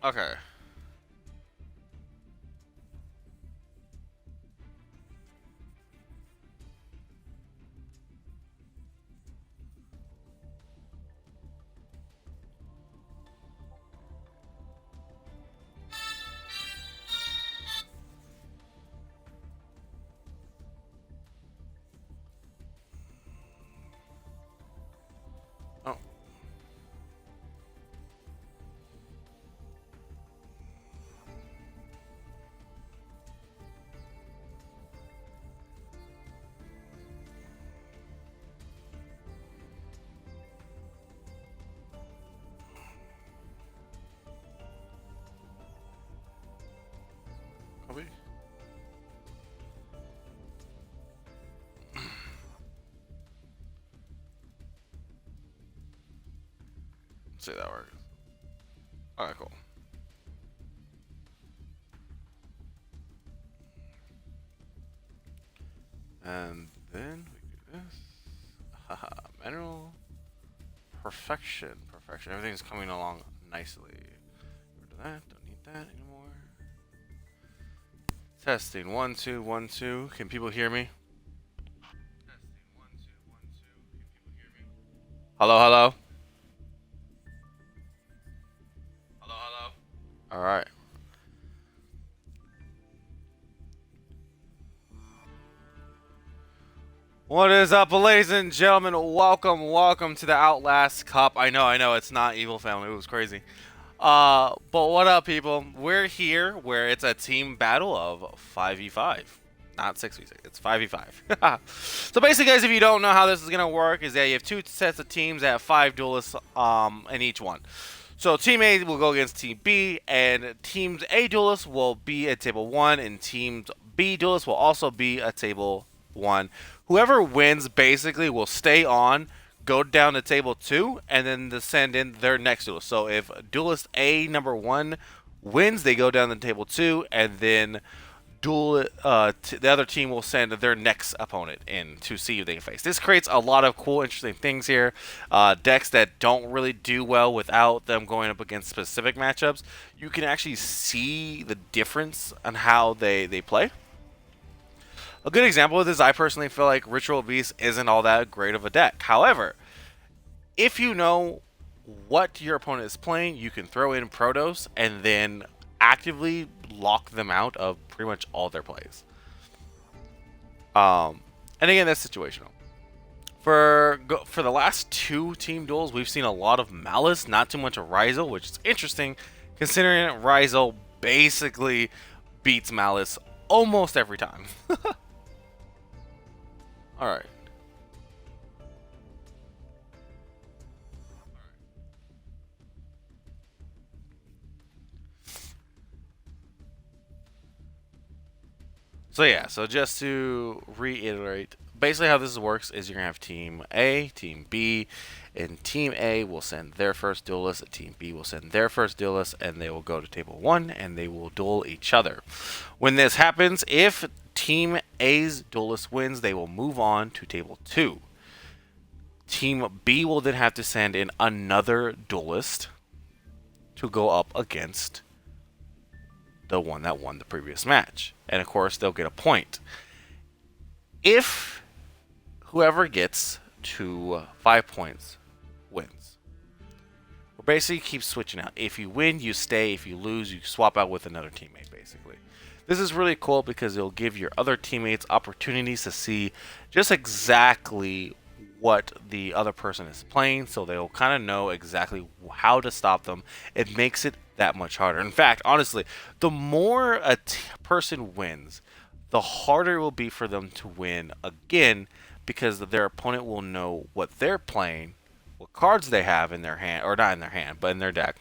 Okay. Oh, Kobe. Let's see that works. Alright, cool. And then we do this. Haha, manual perfection. Perfection. Everything's coming along nicely. Rid of that. Don't need that anymore. Testing. 1, 2, 1, 2. Can people hear me? Testing. 1, 2, 1, 2. Can people hear me? Hello, hello. Hello, hello. All right. What is up, ladies and gentlemen? Welcome to the Outlast Cup. I know, it's not Evil Family. It was crazy. But what up, people? We're here where it's a team battle of 5v5. Not 6v6, it's 5v5. So basically, guys, if you don't know how this is going to work, is that you have two sets of teams that have 5 duelists in each one. So Team A will go against Team B, and Teams A duelists will be at table 1, and Teams B duelists will also be at table 1. Whoever wins basically will stay on, go down to table 2, and then to send in their next duelist. So if duelist A number 1 wins, they go down to table 2, and then the other team will send their next opponent in to see who they can face. This creates a lot of cool, interesting things here. Decks that don't really do well without them going up against specific matchups. You can actually see the difference on how they play. A good example of this, I personally feel like Ritual Beast isn't all that great of a deck. However, if you know what your opponent is playing, you can throw in Protos and then actively lock them out of pretty much all their plays. Um, and again, that's situational. For the last two team duels, we've seen a lot of Malice, not too much of Ryzel, which is interesting, considering Ryzel basically beats Malice almost every time. All right. So yeah, so just to reiterate, basically how this works is you're gonna have Team A, Team B, and Team A will send their first duelist, and Team B will send their first duelist, and they will go to table 1 and they will duel each other. When this happens, if Team A's duelist wins, they will move on to table 2. Team B will then have to send in another duelist to go up against the one that won the previous match. And of course, they'll get a point. If whoever gets to 5 points wins, we basically keep switching out. If you win, you stay. If you lose, you swap out with another teammate, basically. This is really cool because it'll give your other teammates opportunities to see just exactly what the other person is playing, so they'll kind of know exactly how to stop them. It makes it that much harder. In fact, honestly, the more person wins, the harder it will be for them to win again because their opponent will know what they're playing, what cards they have in their hand, or not in their hand, but in their deck.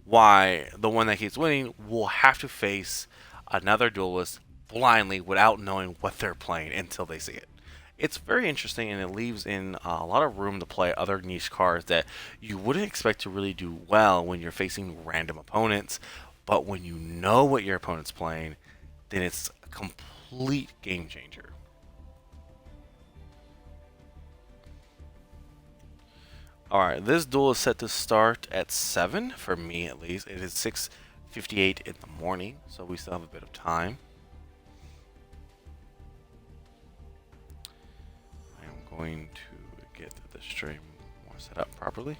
Why the one that keeps winning will have to face another duelist blindly without knowing what they're playing until they see it. It's very interesting, and it leaves in a lot of room to play other niche cards that you wouldn't expect to really do well when you're facing random opponents. But when you know what your opponent's playing, then it's a complete game changer. Alright, this duel is set to start at 7, for me at least. It is 6:58 in the morning, so we still have a bit of time. I am going to get the stream more set up properly.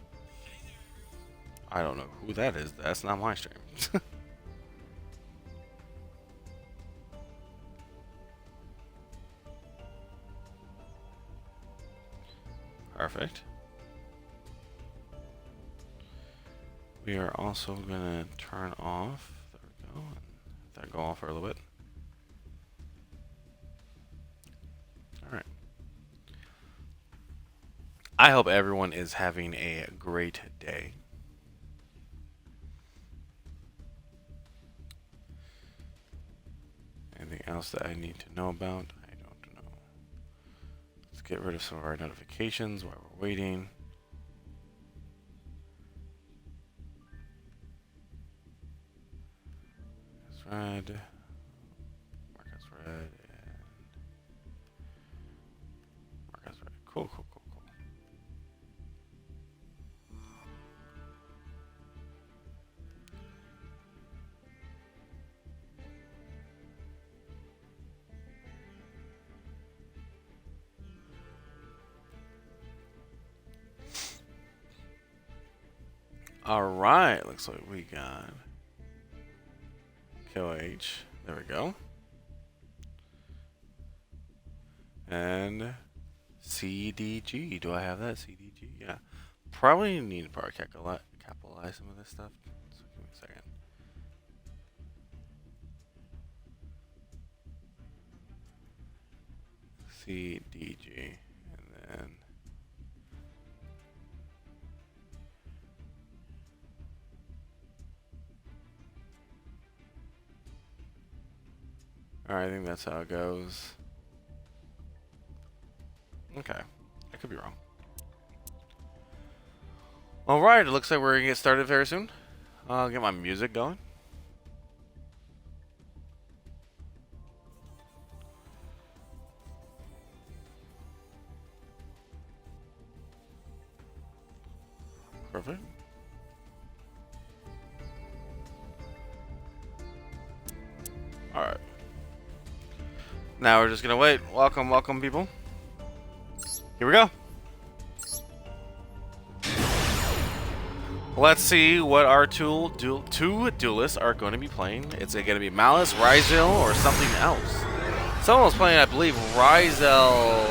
I don't know who that is. That's not my stream. Perfect. We are also gonna turn off. There we go. Let that go off for a little bit. Alright. I hope everyone is having a great day. Anything else that I need to know about? I don't know. Let's get rid of some of our notifications while we're waiting. It's red. Mark as red and mark as red. Cool, cool, cool, cool. Alright, looks like we got KOH. There we go. And CDG. Do I have that? CDG? Yeah. Probably need to capitalize some of this stuff. So give me a second. CDG. And then alright, I think that's how it goes. Okay. I could be wrong. Alright, it looks like we're gonna get started very soon. I'll get my music going. Perfect. Alright. Now we're just gonna wait. Welcome, welcome, people. Here we go. Let's see what our two duelists are going to be playing. It's going to be Malice, Ryzel, or something else. Someone was playing, I believe, Ryzel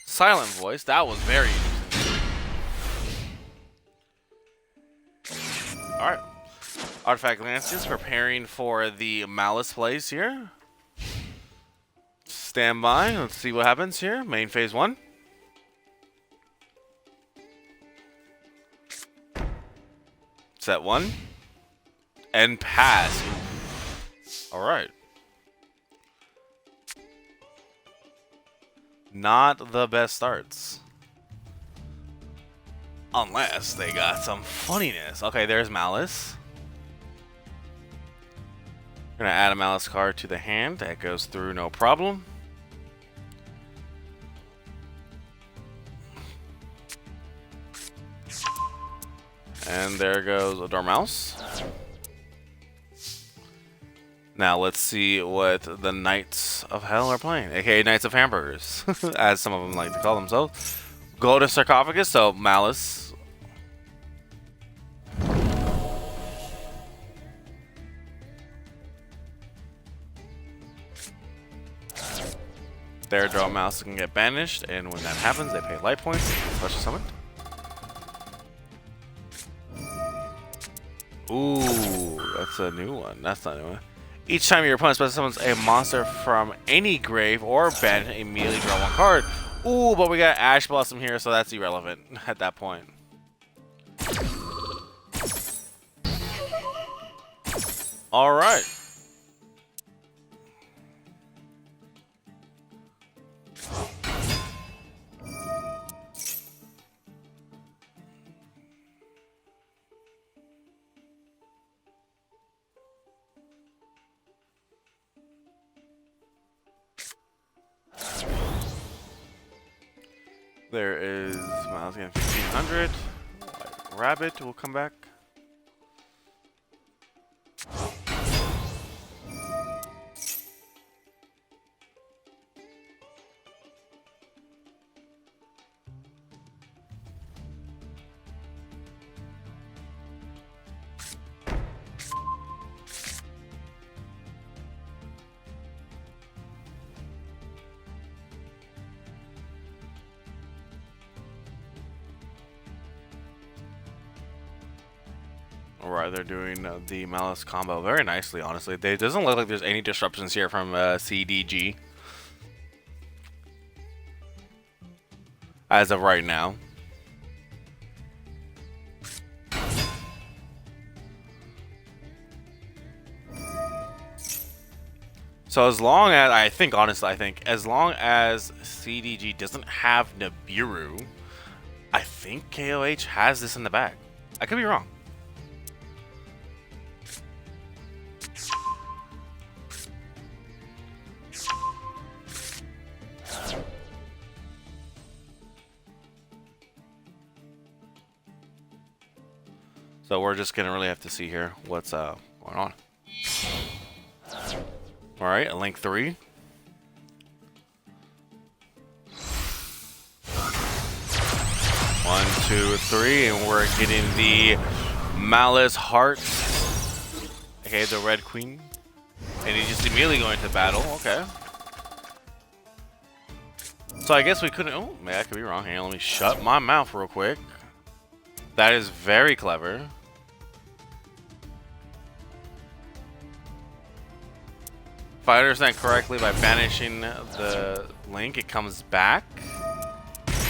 Silent Voice. That was very interesting. Alright. Artifact Lances preparing for the Malice plays here. Stand by. Let's see what happens here. Main phase 1. Set 1. And pass. Alright. Not the best starts. Unless they got some funniness. Okay, there's Malice. We're gonna add a Malice card to the hand. That goes through no problem. And there goes a Dormouse. Now let's see what the Knights of Hell are playing, aka Knights of Hamburgers, as some of them like to call themselves. Go to Sarcophagus, so Malice. Their Dormouse can get banished, and when that happens, they pay life points. Special summon. Ooh, that's a new one. That's not a new one. Each time your opponent special summons a monster from any grave or banish, immediately draw one card. Ooh, but we got Ash Blossom here, so that's irrelevant at that point. Alright. There is Miles getting 1500. Rabbit will come back. Alright, they're doing the Malice combo very nicely, honestly. It doesn't look like there's any disruptions here from CDG. As of right now. So as long as, honestly, as long as CDG doesn't have Nibiru, I think KOH has this in the bag. I could be wrong. So we're just gonna really have to see here what's going on. All right, a Link 3. One, two, three, and we're getting the Malice Heart. Okay, the Red Queen. And he's just immediately going to battle. Okay. So I guess we couldn't. Oh, man, I could be wrong. Hang on, let me shut my mouth real quick. That is very clever. If I understand correctly, by banishing the Link, it comes back.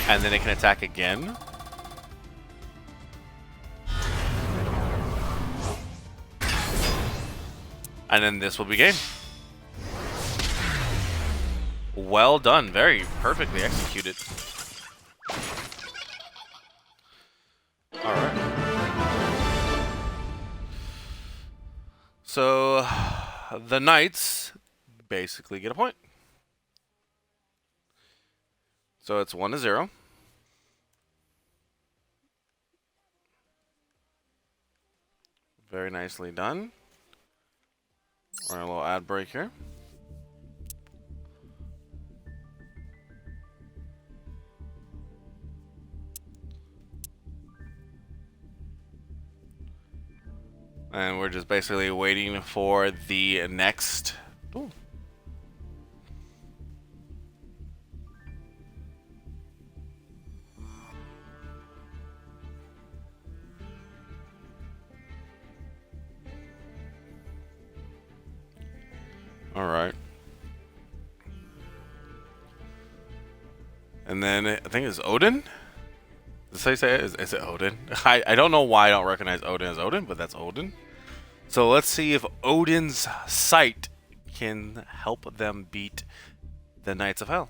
And then it can attack again. And then this will be game. Well done. Very perfectly executed. Alright. So, the Knights basically get a point. So it's 1-0. Very nicely done. We're in a little ad break here. And we're just basically waiting for the next. Ooh. All right. And then I think it's Odin. Did I say it? Is it Odin? I don't know why I don't recognize Odin as Odin, but that's Odin. So let's see if Odin's sight can help them beat the Knights of Hell.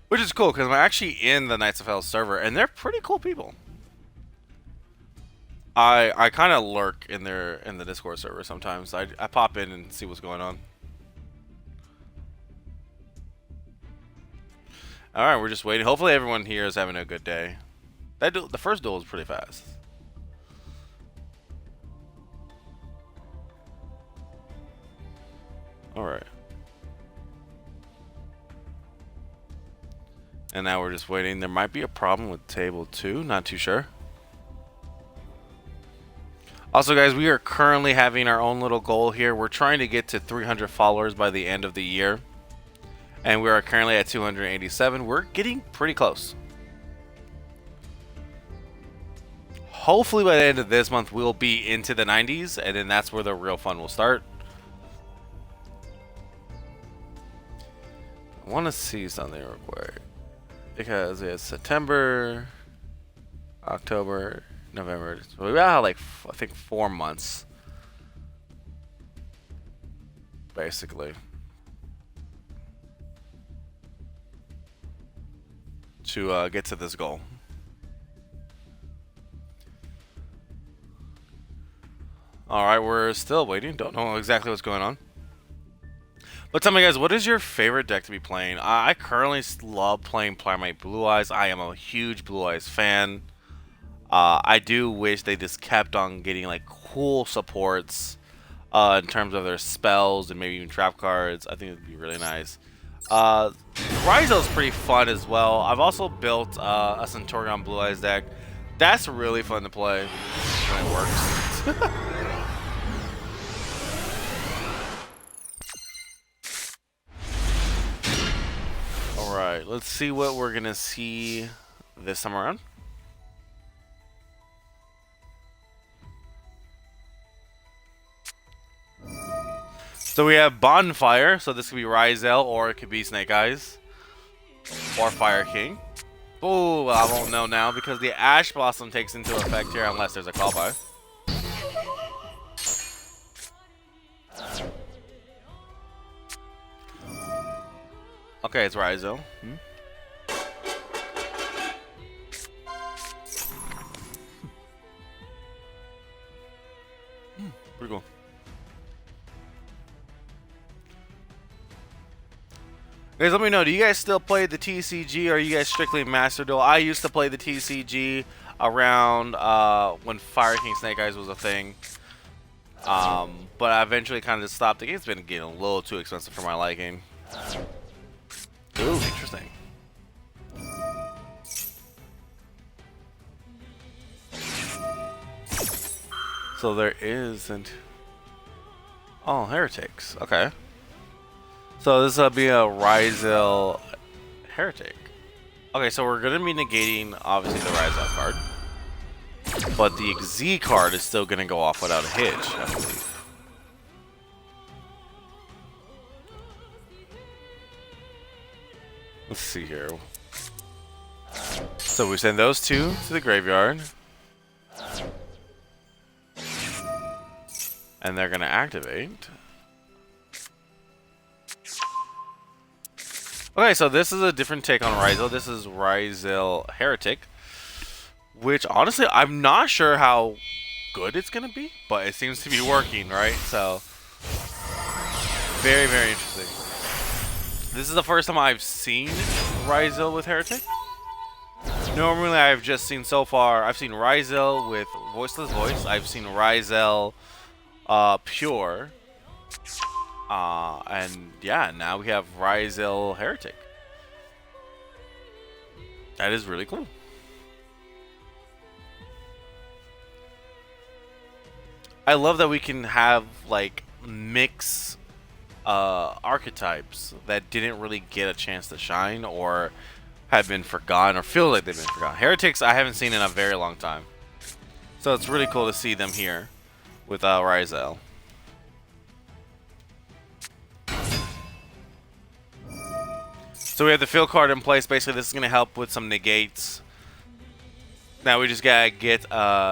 Which is cool, because I'm actually in the Knights of Hell server, and they're pretty cool people. I kind of lurk in the Discord server sometimes. I pop in and see what's going on. All right, we're just waiting. Hopefully, everyone here is having a good day. The first duel was pretty fast. All right. And now we're just waiting. There might be a problem with table 2. Not too sure. Also, guys, we are currently having our own little goal here. We're trying to get to 300 followers by the end of the year. And we are currently at 287. We're getting pretty close. Hopefully by the end of this month, we'll be into the 90s. And then that's where the real fun will start. I want to see something real quick. Because it's September, October, November. So we got like, I think 4 months. Basically. To get to this goal. Alright, we're still waiting. Don't know exactly what's going on. But tell me, guys, what is your favorite deck to be playing? I currently love playing Primate Blue Eyes. I am a huge Blue Eyes fan. I do wish they just kept on getting like cool supports in terms of their spells and maybe even trap cards. I think it'd be really nice. Ryzel's pretty fun as well. I've also built a Centaurion Blue Eyes deck. That's really fun to play when it works. Alright, let's see what we're gonna see this time around. So we have Bonfire, so this could be Ryzel, or it could be Snake Eyes, or Fire King. Oh, I won't know now because the Ash Blossom takes into effect here unless there's a call by. Okay, it's Ryzel. Pretty cool. Guys, let me know, do you guys still play the TCG, or are you guys strictly Master Duel? I used to play the TCG around when Fire King Snake Eyes was a thing. But I eventually kind of just stopped. The game's been getting a little too expensive for my liking. Ooh, interesting. So there isn't... Oh, Heretics. Okay. So this will be a Ryzel Heretic. Okay, so we're going to be negating, obviously, the Ryzel card. But the Z card is still going to go off without a hitch, I believe. Let's see here. So we send those two to the graveyard. And they're going to activate. Okay, so this is a different take on Ryzel. This is Ryzel Heretic. Which, honestly, I'm not sure how good it's going to be. But it seems to be working, right? So, very, very interesting. This is the first time I've seen Ryzel with Heretic. Normally, I've just seen so far... I've seen Ryzel with Voiceless Voice. I've seen Ryzel Pure. And yeah, now we have Ryzel Heretic. That is really cool. I love that we can have like mix archetypes that didn't really get a chance to shine or have been forgotten or feel like they've been forgotten. Heretics I haven't seen in a very long time. So it's really cool to see them here with Ryzel. So we have the field card in place. Basically, this is going to help with some negates. Now we just got to get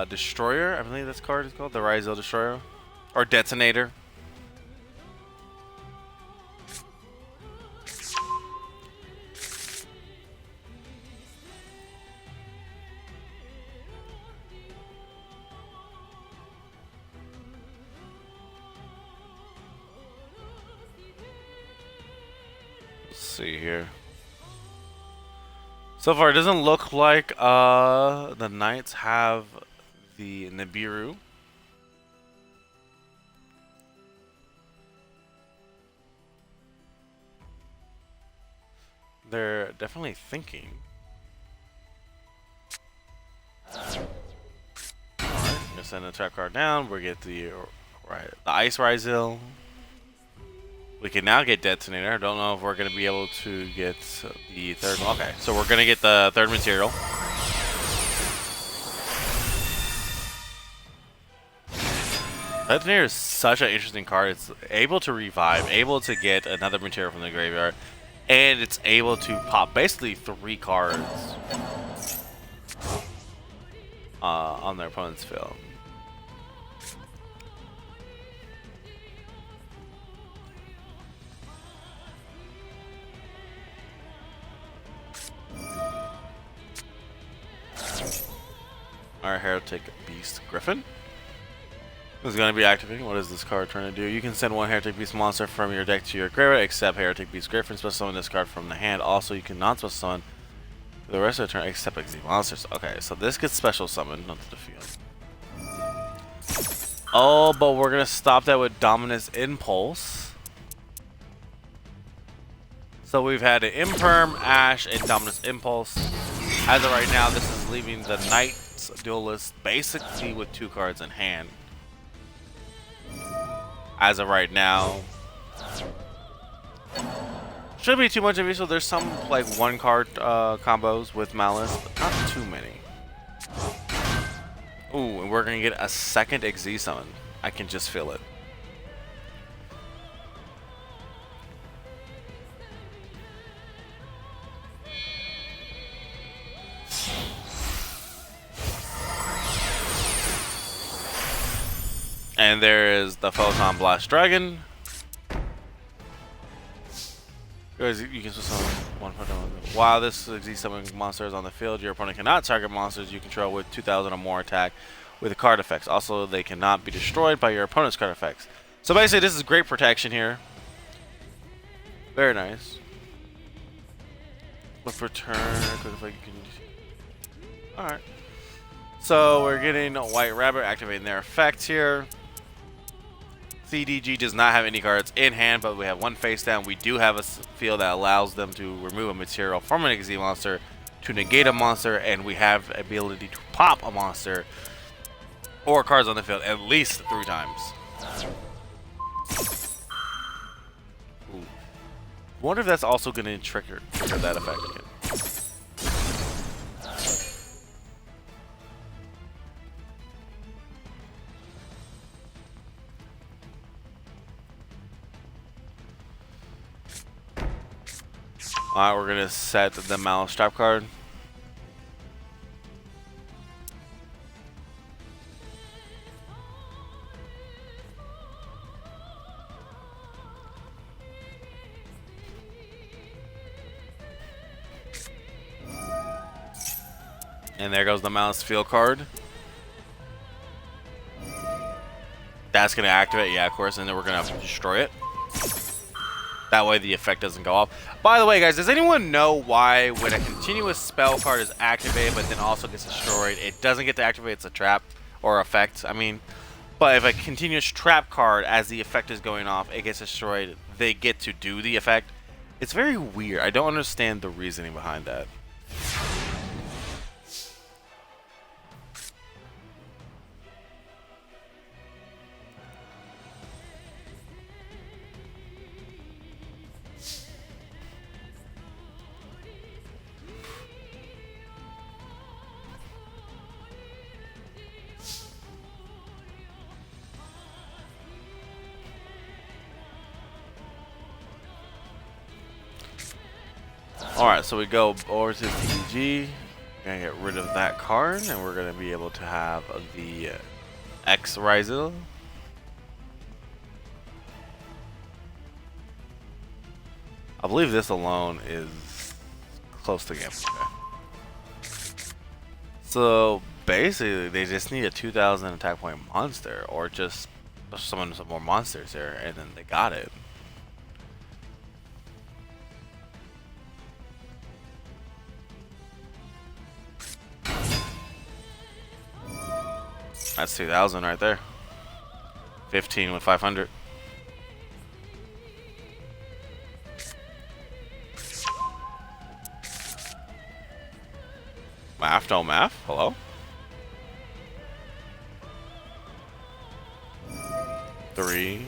Destroyer. I believe this card is called the Ryzel Destroyer. Or Detonator. See here. So far, it doesn't look like the Knights have the Nibiru. They're definitely thinking. Alright, gonna send a trap card down. We'll get the Ice Ryzel. We can now get Detonator. I don't know if we're going to be able to get the third one. Okay, so we're going to get the third material. Detonator is such an interesting card. It's able to revive, able to get another material from the graveyard, and it's able to pop basically 3 cards on their opponent's field. Our Heretic Beast Griffin. Is going to be activating. What is this card trying to do? You can send one Heretic Beast monster from your deck to your graveyard, except Heretic Beast Griffin. Special summon this card from the hand. Also, you cannot special summon the rest of the turn except XZ monsters. Okay, so this gets special summoned onto the field. Oh, but we're going to stop that with Dominus Impulse. So we've had an Imperm, Ash, and Dominus Impulse. As of right now, this is leaving the Knight's Duelist basically with 2 cards in hand. As of right now, shouldn't be too much of a so there's some like 1 card combos with Malice, but not too many. Ooh, and we're gonna get a second XZ summon. I can just feel it. And there is the Photon Blast Dragon. Guys, you can summon 1 Photon. While this XZ summoning monster is on the field, your opponent cannot target monsters you control with 2,000 or more attack with card effects. Also, they cannot be destroyed by your opponent's card effects. So basically, this is great protection here. Very nice. Look for turn. Alright. So we're getting White Rabbit activating their effect here. CDG does not have any cards in hand, but we have 1 face down. We do have a field that allows them to remove a material from an XZ monster to negate a monster, and we have the ability to pop a monster or cards on the field at least 3 times. Ooh. Wonder if that's also going to trigger that effect again. Alright, we're gonna set the Malice Trap card. And there goes the Malice Field card. That's gonna activate, yeah, of course, and then we're gonna destroy it. That way the effect doesn't go off. By the way, guys, does anyone know why when a continuous spell card is activated but then also gets destroyed, it doesn't get to activate, it's a trap or effect? I mean, but if a continuous trap card, as the effect is going off, it gets destroyed, they get to do the effect. It's very weird. I don't understand the reasoning behind that. Alright, so we go over to CDG. Gonna get rid of that card, and we're gonna be able to have the X Rizal. I believe this alone is close to game. Okay. So basically, they just need a 2,000 attack point monster, or just summon some more monsters here, and then they got it. That's 2,000 right there. 15 with 500. Math, no math. Hello? Three,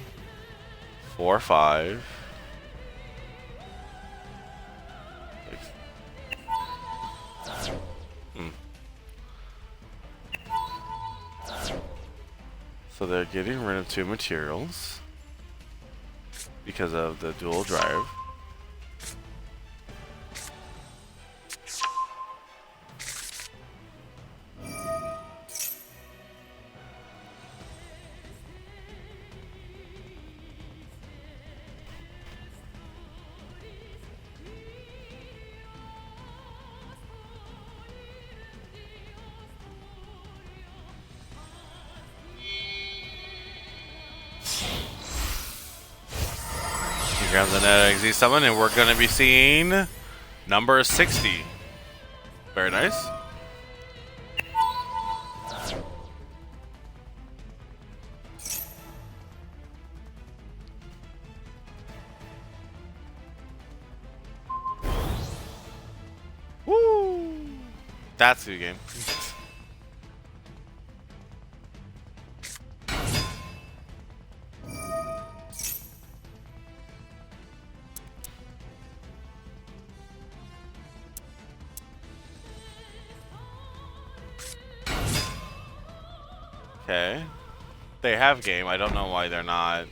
4, 5. 6. So they're getting rid of 2 materials because of the dual drive. Grab the net XZ summon, and we're going to be seeing number 60. Very nice. Woo! That's the game. Okay. They have game. I don't know why they're not.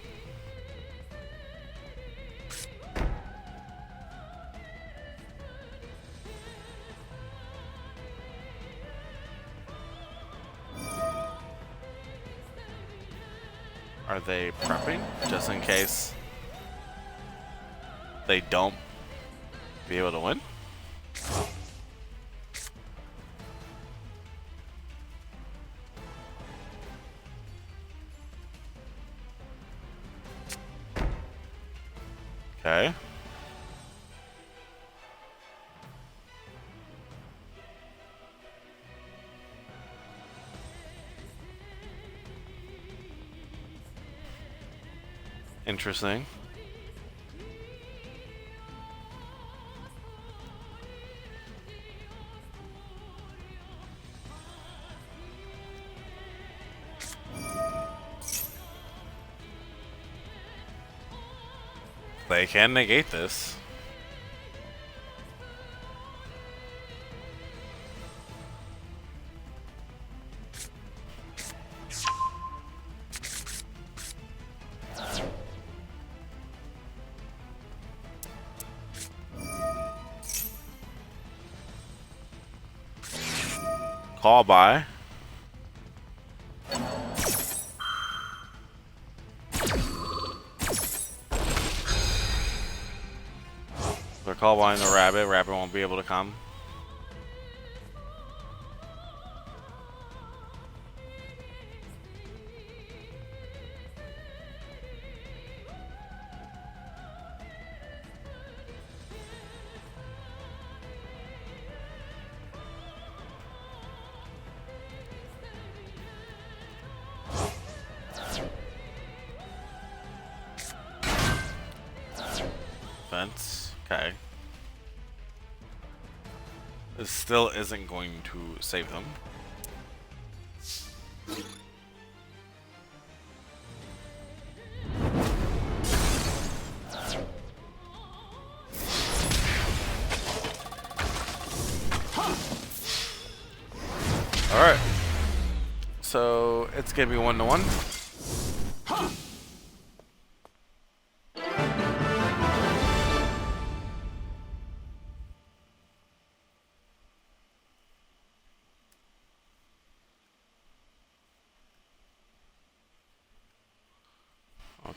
Are they prepping just in case they don't be able to win? Okay. Interesting. They can negate this. Call by. They're call buying the rabbit. Rabbit won't be able to come. Fence. Okay. This still isn't going to save them. Alright. So it's gonna be 1-1.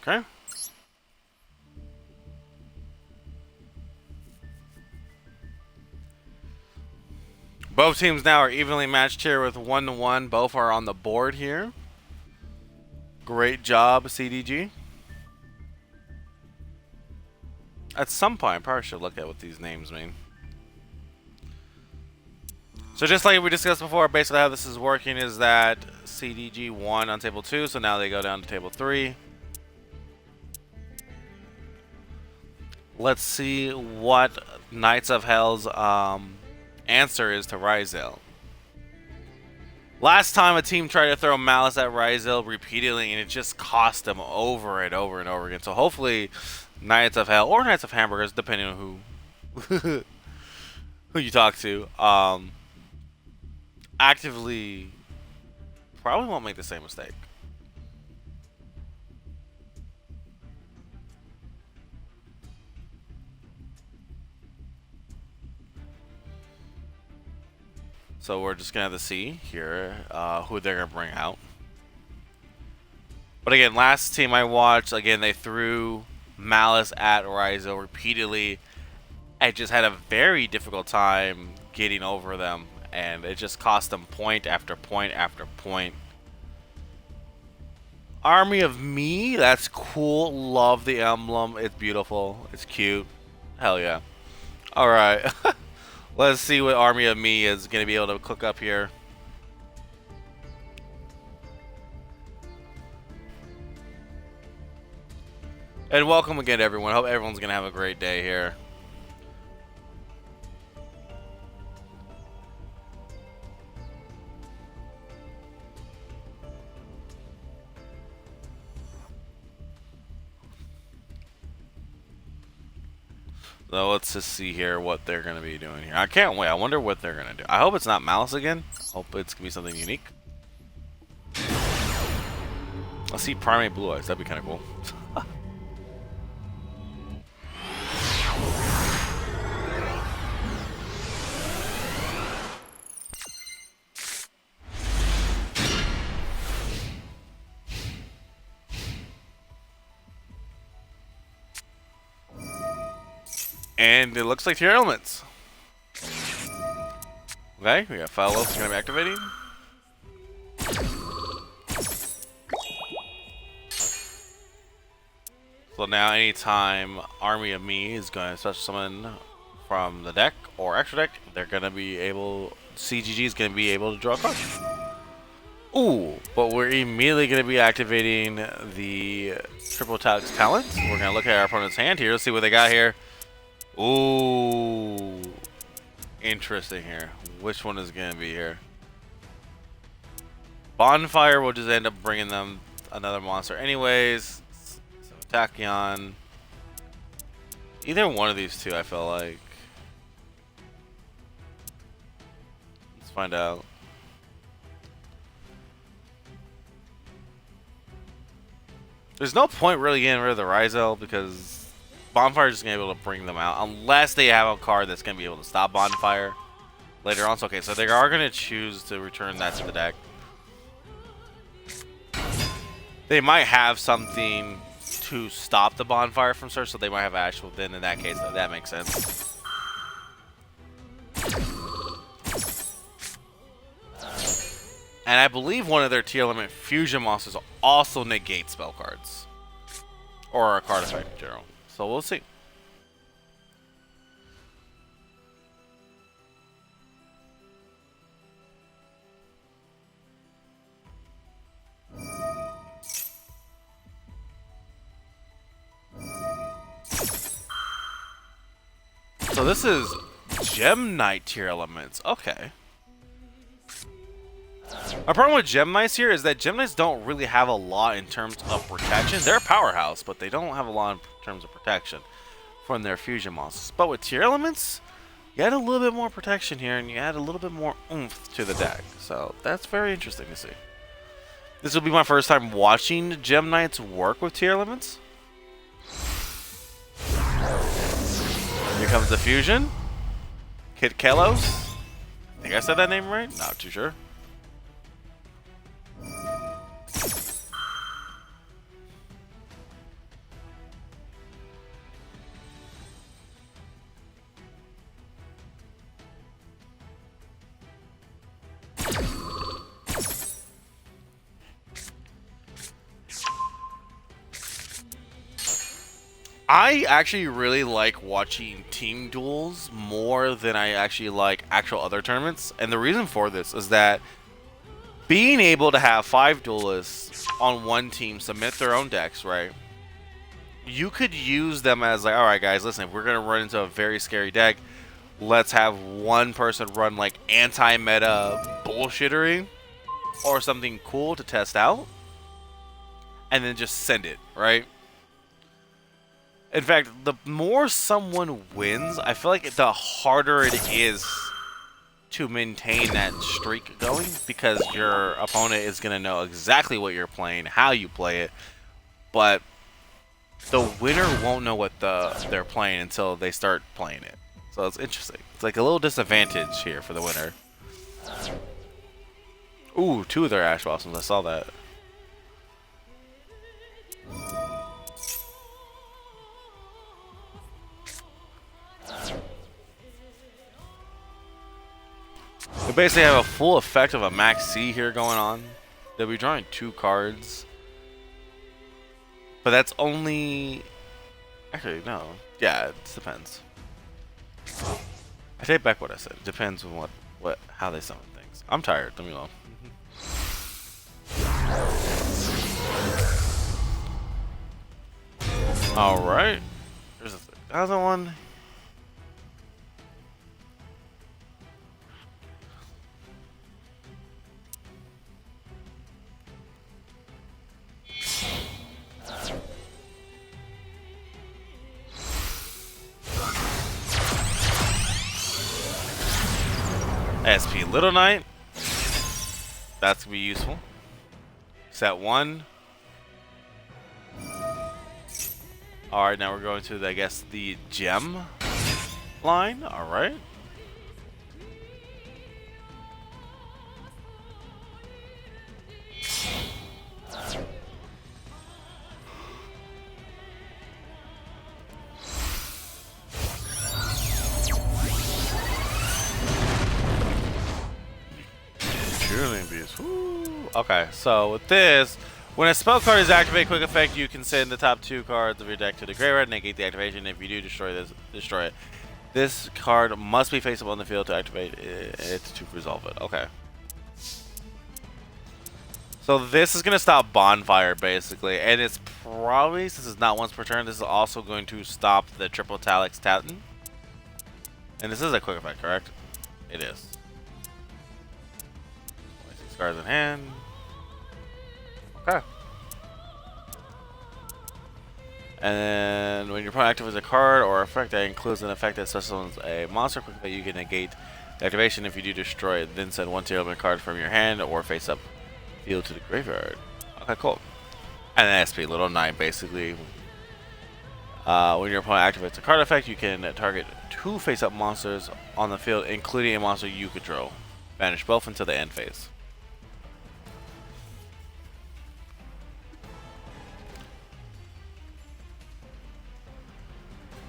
Okay. Both teams now are evenly matched here with 1-1. Both are on the board here. Great job, CDG. At some point, I probably should look at what these names mean. So just like we discussed before, basically how this is working is that CDG won on table 2, so now they go down to table 3. Let's see what Knights of Hell's answer is to Ryzel. Last time a team tried to throw Malice at Ryzel repeatedly, and it just cost them over and over and over again. So hopefully Knights of Hell, or Knights of Hamburgers, depending on who who you talk to, actively probably won't make the same mistake. So we're just gonna have to see here who they're gonna bring out. But again, last team I watched, again they threw Malice at Ryzel repeatedly. I just had a very difficult time getting over them, and it just cost them point after point after point. Army of Me. That's cool. Love the emblem. It's beautiful. It's cute. Hell yeah. All right. Let's see what Army of Me is going to be able to cook up here. And welcome again, everyone. Hope everyone's going to have a great day here. So let's just see here what they're going to be doing here. I can't wait. I wonder what they're going to do. I hope it's not Malice again. Hope it's going to be something unique. Let's see Primate Blue Eyes. That'd be kind of cool. And it looks like tier elements. Okay, we got Follow Up's going to be activating. So now anytime Army of Me is going to special summon from the deck or extra deck, they're going to be able, CGG is going to be able to draw a card. Ooh, but we're immediately going to be activating the Triple Tax Talent. We're going to look at our opponent's hand here, see what they got here. Ooh, interesting here. Which one is going to be here? Bonfire will just end up bringing them another monster anyways. So Tachyon. Either one of these two, I feel like. Let's find out. There's no point really getting rid of the Ryzel because Bonfire is just going to be able to bring them out. Unless they have a card that's going to be able to stop Bonfire later on. So, okay, so they are going to choose to return that to the deck. They might have something to stop the Bonfire from search, so they might have actual. Then in that case, that makes sense. And I believe one of their tier element fusion monsters also negate spell cards. Or a card effect in general. So we'll see. So this is Gem Knight tier elements. Okay. My problem with Gem Knights here is that Gem Knights don't really have a lot in terms of protection. They're a powerhouse, but they don't have a lot in terms of protection from their fusion monsters. But with tier elements, you add a little bit more protection here, and you add a little bit more oomph to the deck. So that's very interesting to see. This will be my first time watching Gem Knights work with tier elements. Here comes the fusion. Kid Kelos. I think I said that name right? Not too sure. I actually really like watching team duels more than I actually like actual other tournaments. And the reason for this is that being able to have 5 duelists on one team submit their own decks, right? You could use them as like, alright guys, listen, if we're going to run into a very scary deck, let's have one person run like anti-meta bullshittery or something cool to test out. And then just send it, right? In fact, the more someone wins, I feel like the harder it is to maintain that streak going because your opponent is going to know exactly what you're playing, how you play it, but the winner won't know what they're playing until they start playing it. So it's interesting. It's like a little disadvantage here for the winner. Ooh, 2 of their Ash Blossoms. I saw that. We basically have a full effect of a Max C here going on. They'll be drawing 2 cards. But that's only... Actually, no. Yeah, it depends. I take back what I said. It depends on how they summon things. I'm tired. Let me know. All right. There's another one. SP Little Knight. That's gonna be useful. Set 1. Alright, now we're going to, I guess, the gem line. Alright. Okay, so with this, when a spell card is activated, quick effect, you can send the top 2 cards of your deck to the graveyard, negate the activation. If you do destroy it. This card must be face up on the field to activate it to resolve it. Okay. So this is gonna stop Bonfire basically, and it's probably, since it's not once per turn, this is also going to stop the triple Talix Tatin. And this is a quick effect, correct? It is. 26 cards in hand. Okay. And then when your opponent activates a card or effect that includes an effect that summons a monster, quick effect, you can negate the activation. If you do destroy it, then send 1 tier element card from your hand or face up field to the graveyard. Okay, cool. And then SP Little Knight basically. When your opponent activates a card effect, you can target 2 face up monsters on the field, including a monster you control. Banish both until the end phase.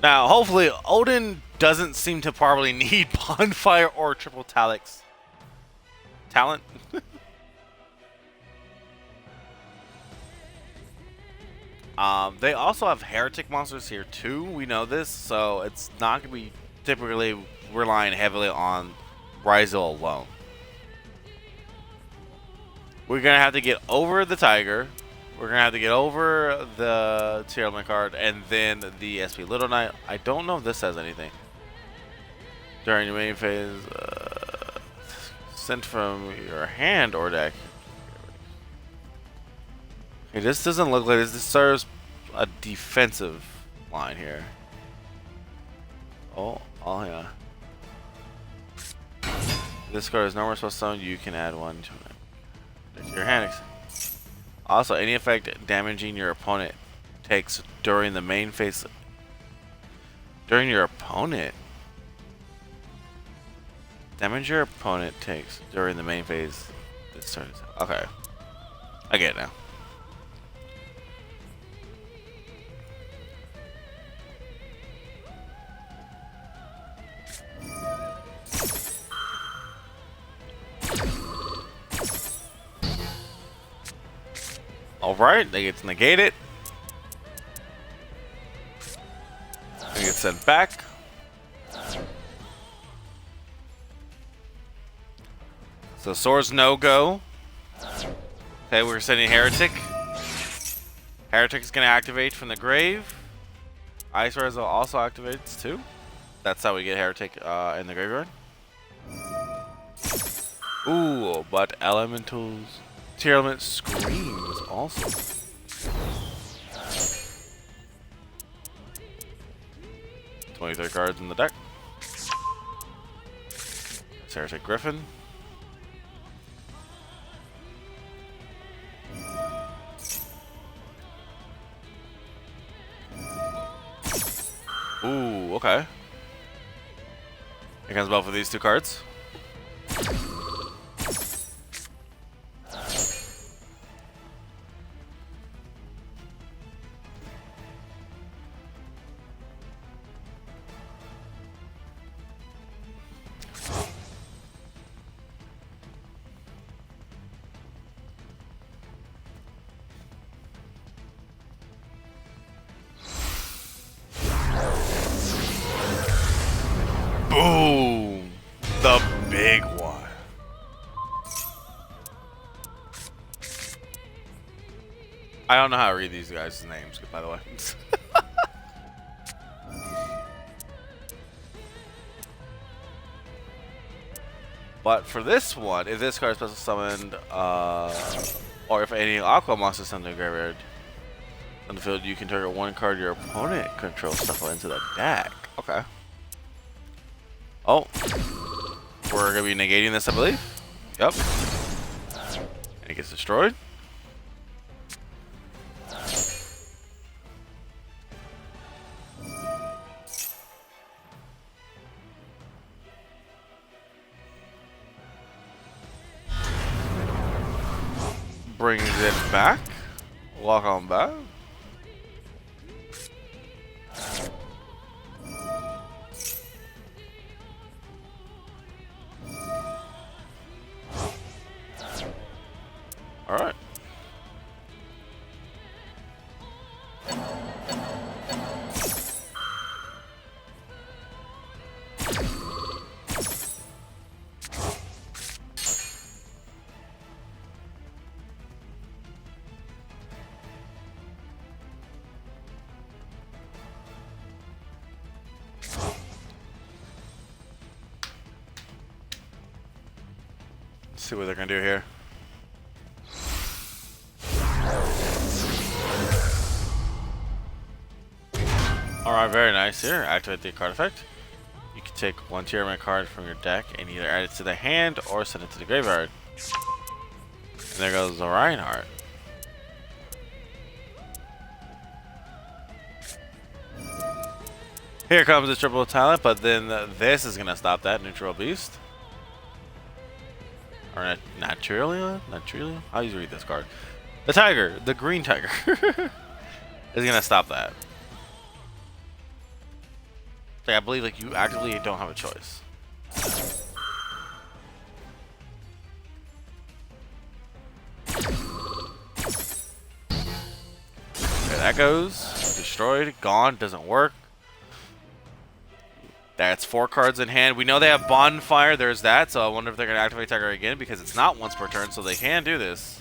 Now, hopefully, Odin doesn't seem to probably need Bonfire or Triple Talix talent. They also have Heretic monsters here too. We know this, so it's not going to be typically relying heavily on Ryzel alone. We're going to have to get over the Tiger. We're going to have to get over the tier element card and then the SP Little Knight. I don't know if this has anything. During your main phase, sent from your hand or deck. Okay, this doesn't look like this. This serves a defensive line here. Oh yeah. This card is no more spell stone. You can add 1 to your hand. Also, any effect damaging your opponent takes during the main phase. During your opponent. Damage your opponent takes during the main phase. This turn. Okay. I get it now. Alright, they get to negate it. They get sent back. So Swords no go. Okay, we're sending Heretic. Heretic is going to activate from the grave. Ice Rise also activates too. That's how we get Heretic in the graveyard. Ooh, but Elementals. Tier element screams also. "23 cards in the deck. Heretic Griffin. Ooh, okay. Here comes both of these 2 cards. big one. I don't know how to read these guys' names, by the way. But for this one, if this card is special summoned, or if any Aqua monster is sent to the graveyard on the field, you can target one card your opponent controls shuffle into the deck. Okay. Oh. We're going to be negating this, I believe. Yep. And it gets destroyed. Brings it back. Walk on back. All right. Let's see what they're gonna do here. Alright, very nice here. Activate the card effect. You can take one Tyrant card from your deck and either add it to the hand or send it to the graveyard. And there goes the Reinhardt. Here comes the triple talent, but then this is gonna stop that. Neutral Beast. Or Naturalia? Naturalia? How do you read this card? The Tiger, the green tiger, is gonna stop that. Like, I believe like you actively don't have a choice. There that goes. Destroyed. Gone. Doesn't work. That's 4 cards in hand. We know they have Bonfire. There's that. So I wonder if they're going to activate Tiger again because it's not once per turn. So they can do this.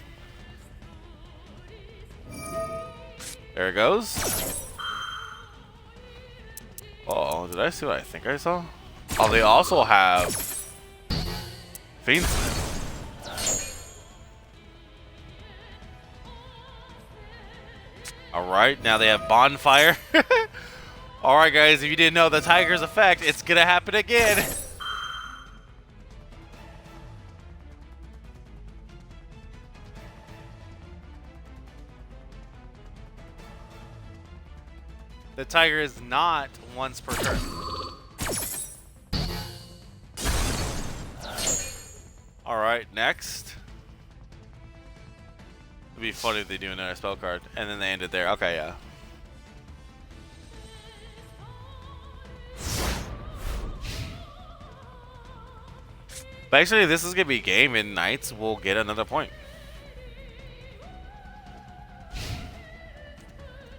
There it goes. Oh, did I see what I think I saw? Oh, they also have Fiendsmith. Alright, now they have Bonfire. Alright guys, if you didn't know the Tiger's effect, it's gonna happen again. The Tiger is not once per turn. Alright, next. It'd be funny if they do another spell card. And then they end it there. Okay, yeah. But actually, this is going to be a game, and Knights will get another point.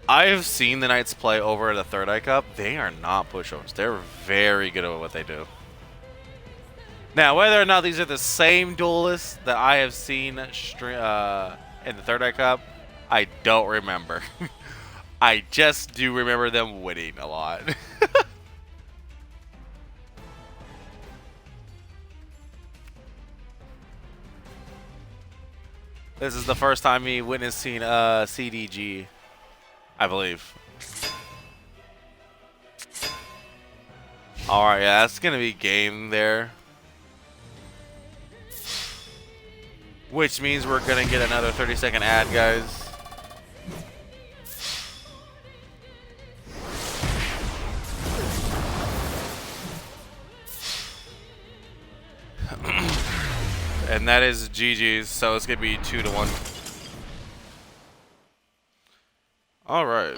I've seen the Knights play over at the Third Eye Cup. They are not pushovers. They're very good at what they do. Now, whether or not these are the same duelists that I have seen in the Third Eye Cup, I don't remember. I just do remember them winning a lot. This is the first time me witnessing CDG, I believe. Alright, yeah, that's going to be game there. Which means we're going to get another 30-second ad, guys. And that is GG's, so it's going to be 2-1. Alright.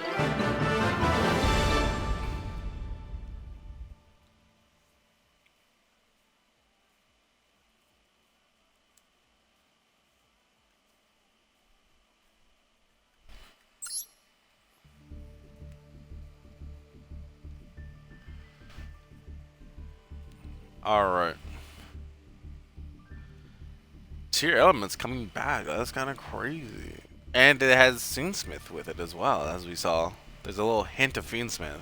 Alright. tier elements coming back. That's kind of crazy. And it has Fiendsmith with it as well, as we saw. There's a little hint of Fiendsmith.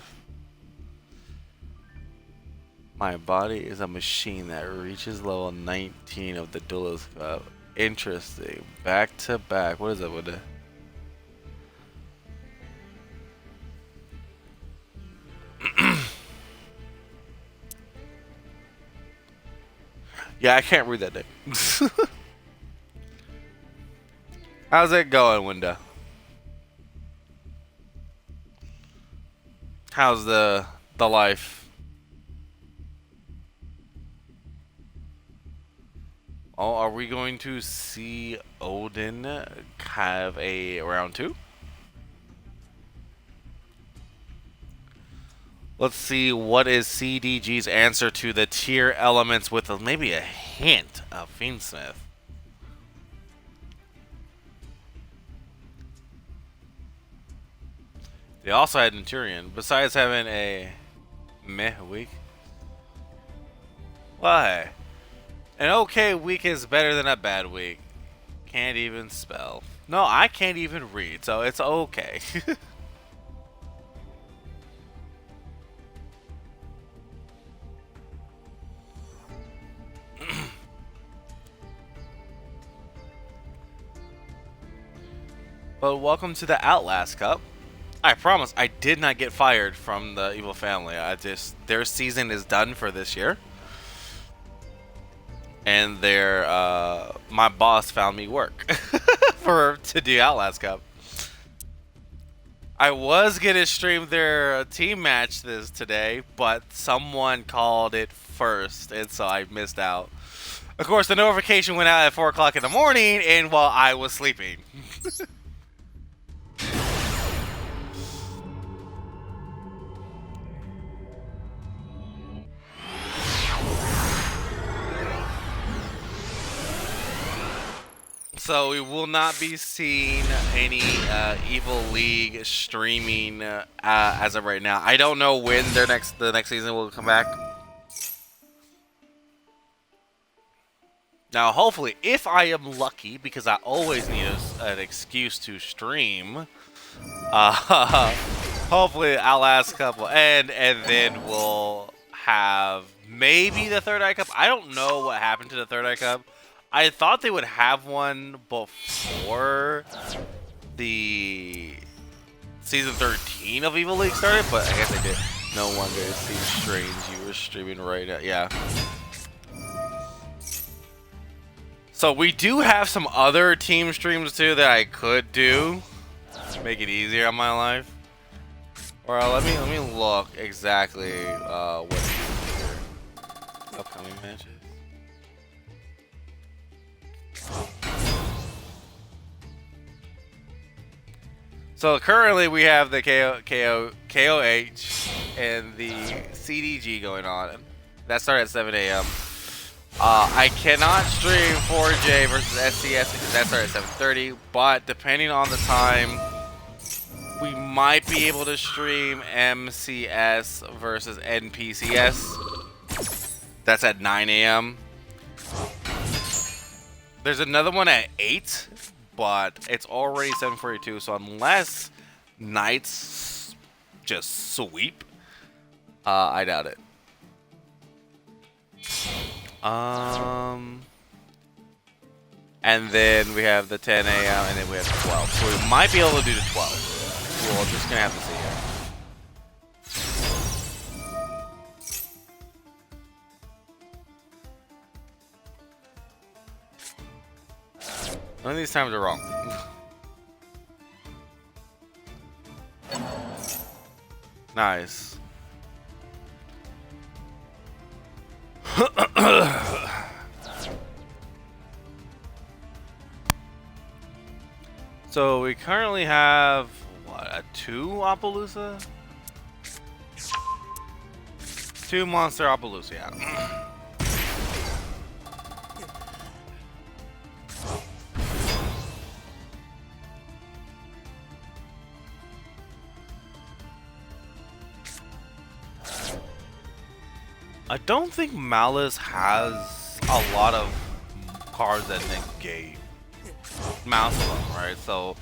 My body is a machine that reaches level 19 of the Duelist Cup. Interesting. Back to back. What is that with it? Yeah, I can't read that name. How's it going, Winda? How's the life? Oh, are we going to see Odin have a round 2? Let's see what is CDG's answer to the tier elements with maybe a hint of Fiendsmith. They also had Centurion, besides having a meh week. Why? An okay week is better than a bad week. Can't even spell. No, I can't even read, so it's okay. But welcome to the Outlast Cup. I promise I did not get fired from the Evil Family. Their season is done for this year. And my boss found me work to do Outlast Cup. I was gonna stream their team match today, but someone called it first, and so I missed out. Of course, the notification went out at 4 o'clock in the morning, and while I was sleeping. So we will not be seeing any Evil League streaming as of right now. I don't know when the next season will come back. Now, hopefully, if I am lucky, because I always need an excuse to stream, hopefully Outlast Cup will end, and then we'll have maybe the Third Eye Cup. I don't know what happened to the Third Eye Cup. I thought they would have one before the season 13 of Evil League started, but I guess they did. No wonder it seems strange you were streaming right now. Yeah. So we do have some other team streams too that I could do to make it easier on my life. Or let me look exactly what upcoming matches. So currently we have the KOH and the CDG going on. That started at 7 a.m. I cannot stream 4J versus SCS because that started at 7:30. But depending on the time, we might be able to stream MCS versus NPCS. That's at 9 a.m. There's another one at 8, but it's already 7:42. So unless Knights just sweep, I doubt it. And then we have the 10 a.m. and then we have 12. So we might be able to do the 12. We're just gonna have to see here. None of these times are wrong. Nice. So we currently have what, a 2 Appaloosa? 2 Monster Appaloosa, yeah. I don't think Malice has a lot of cards that negate Mouse alone, right? So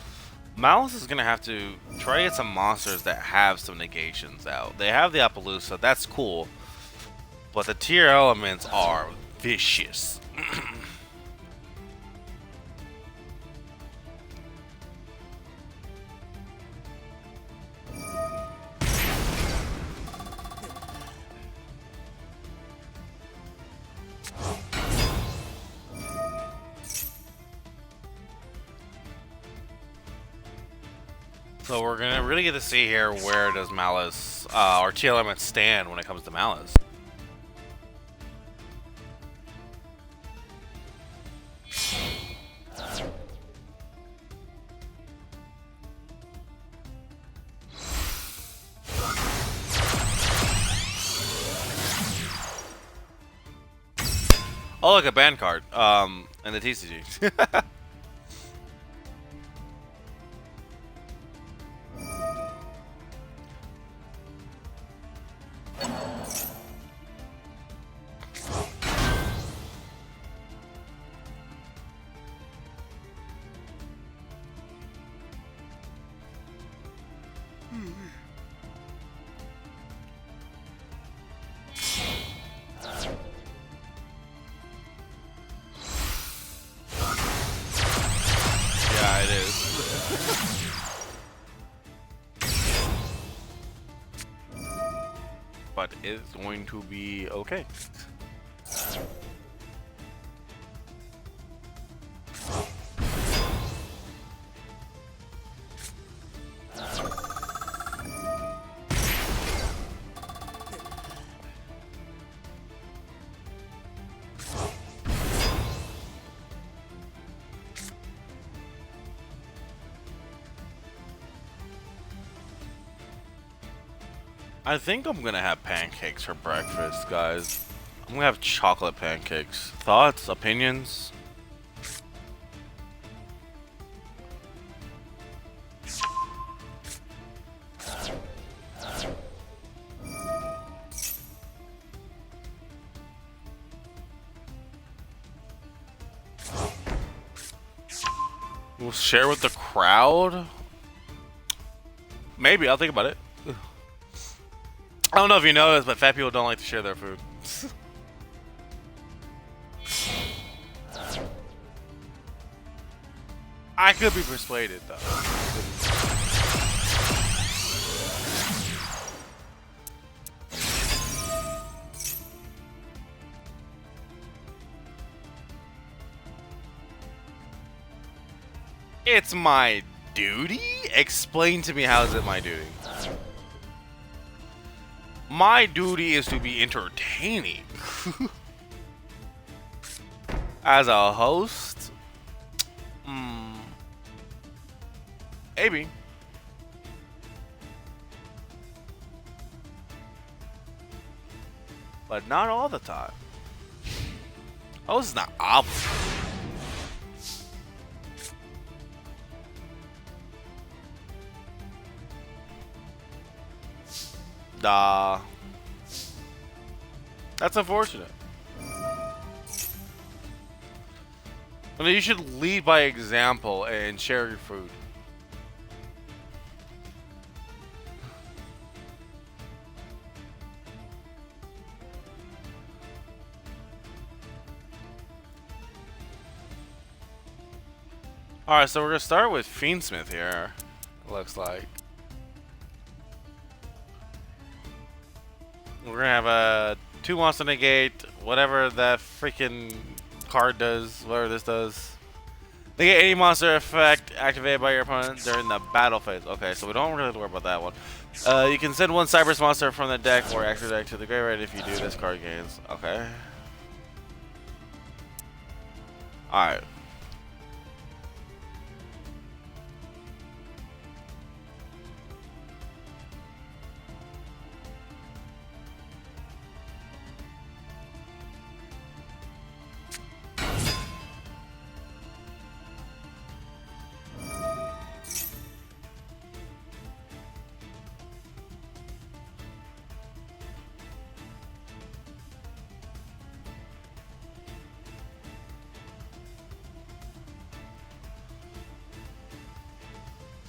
Mouse is gonna have to try to get some monsters that have some negations out. They have the Appaloosa, that's cool, but the tier elements are vicious. So we're gonna really get to see here where does Malice or tier elements stand when it comes to Malice. Oh, look, a band card. In the TCG. Yeah, it is. But it's going to be okay. I think I'm gonna have pancakes for breakfast, guys. I'm gonna have chocolate pancakes. Thoughts? Opinions? We'll share with the crowd? Maybe, I'll think about it. I don't know if you know this, but fat people don't like to share their food. I could be persuaded, though. It's my duty? Explain to me how is it my duty? My duty is to be entertaining. As a host? Maybe. But not all the time. Host is not obligated. That's unfortunate. I mean, you should lead by example and share your food. Alright, so we're gonna start with Fiendsmith here. Looks like. We're gonna have a 2 monster negate, whatever that freaking card does, whatever this does. Negate any monster effect activated by your opponent during the battle phase. Okay, so we don't really have to worry about that one. You can send 1 Cypress monster from the deck or extra deck to the graveyard. If you do, this card gains. Okay. Alright.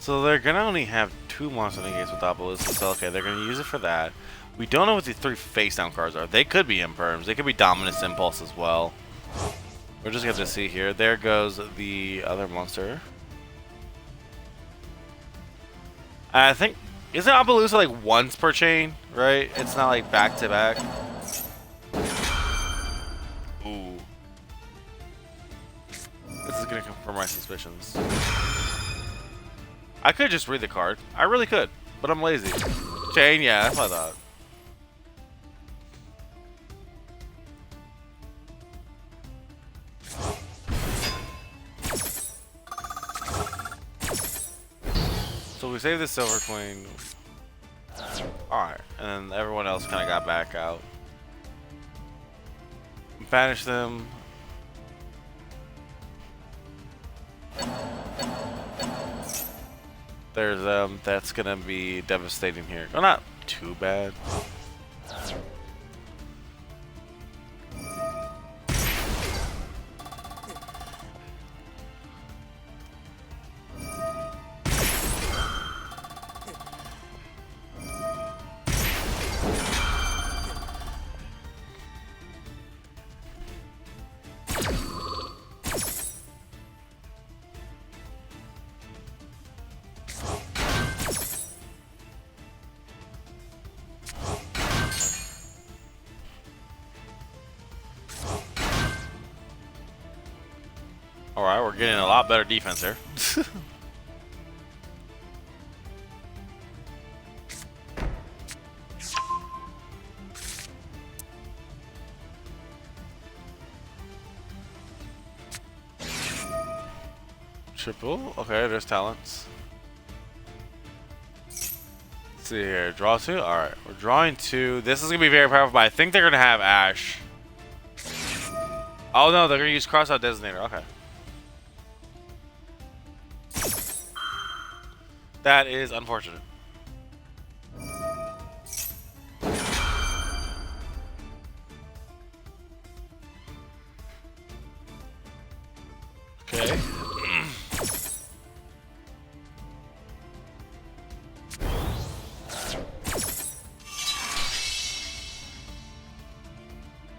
So they're gonna only have 2 monster negates with Appaloosa, so okay, they're gonna use it for that. We don't know what the 3 face down cards are. They could be Imperms, they could be Dominus Impulse as well. We're just gonna see here. There goes the other monster. I think, isn't Appaloosa like once per chain, right? It's not like back to back. Ooh. This is gonna confirm my suspicions. I could just read the card. I really could, but I'm lazy. Chain, yeah, that's what I thought. So we saved the Silver Queen. Alright, and then everyone else kind of got back out. Banish them. There's that's gonna be devastating here. Well, not too bad. Alright, we're getting a lot better defense here. Triple. Okay, there's talents. Let's see here. Draw 2? Alright, we're drawing 2. This is going to be very powerful, but I think they're going to have Ash. Oh no, they're going to use Crossout Designator. Okay. That is unfortunate. Okay.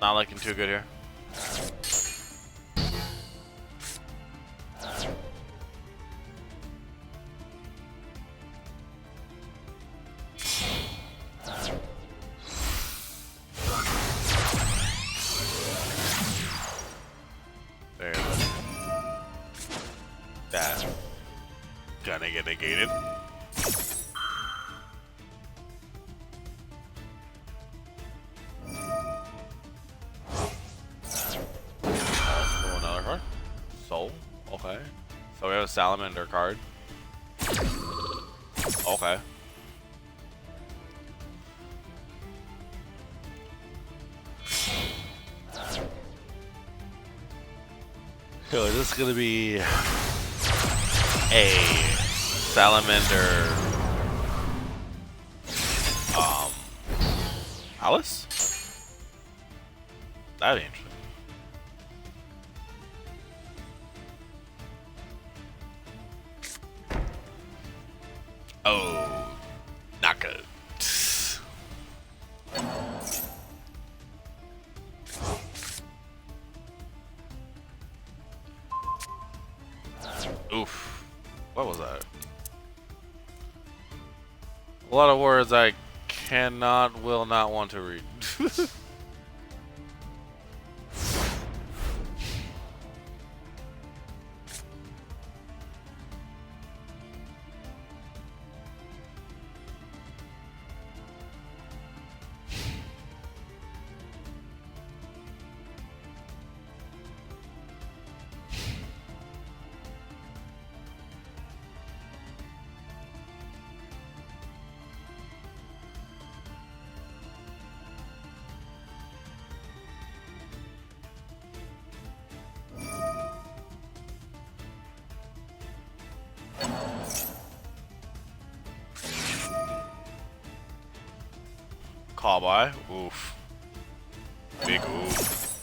Not looking too good here. There. That gonna get negated. Another card. Soul. Okay. So we have a Salamander card. Okay. So is this gonna be a Salamander Alice? That'd be interesting. Oh, not good. Oof. What was that? A lot of words I cannot, will not want to read. Call by. Oof. Big oof.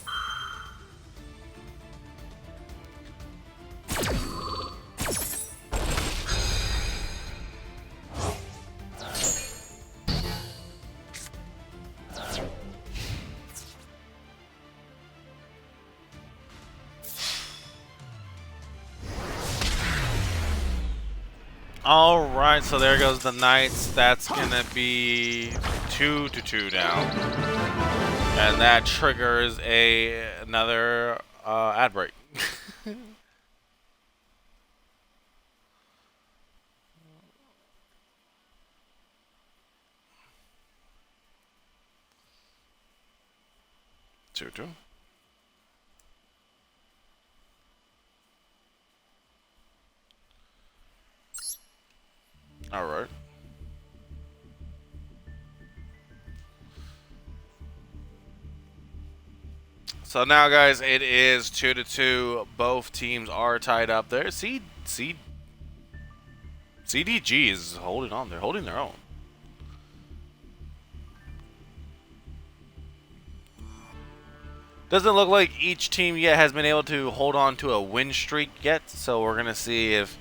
Alright, so there goes the Knights. That's gonna be 2-2 now. And that triggers another ad break. 2-2. Alright. So now, guys, it is 2-2. Both teams are tied up there. CDG is holding on. They're holding their own. Doesn't look like each team yet has been able to hold on to a win streak yet. So we're going to see if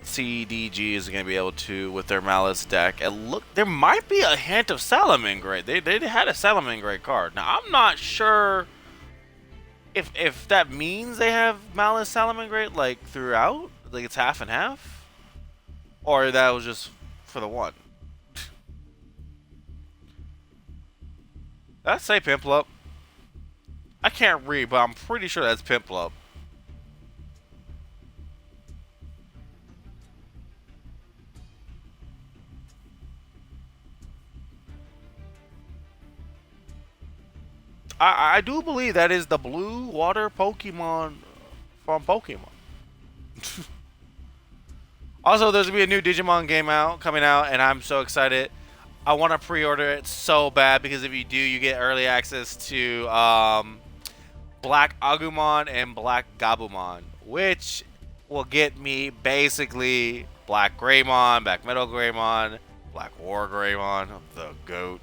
CDG is going to be able to with their Malice deck. And look, there might be a hint of Salamangreat. They had a Salamangreat card. Now, I'm not sure if that means they have Malice Salamangreat like throughout. Like it's half and half. Or that was just for the one. Did I say Piplup? I can't read, but I'm pretty sure that's Piplup. I do believe that is the blue water Pokemon from Pokemon. Also, there's going to be a new Digimon game coming out, and I'm so excited. I want to pre-order it so bad because if you do, you get early access to Black Agumon and Black Gabumon, which will get me basically Black Greymon, Black Metal Greymon, Black War Greymon, the GOAT,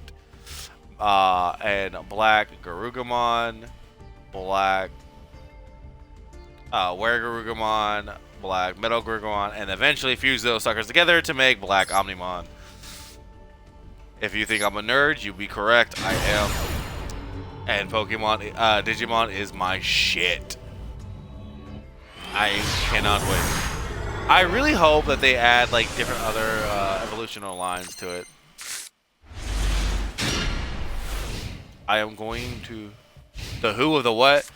and Black Garugamon, Black Were-Garugamon, Black Metal Garugamon, and eventually fuse those suckers together to make Black Omnimon. If you think I'm a nerd, you'd be correct. I am. And Pokemon, Digimon is my shit. I cannot wait. I really hope that they add like different other evolutional lines to it. I am going to the who of the what.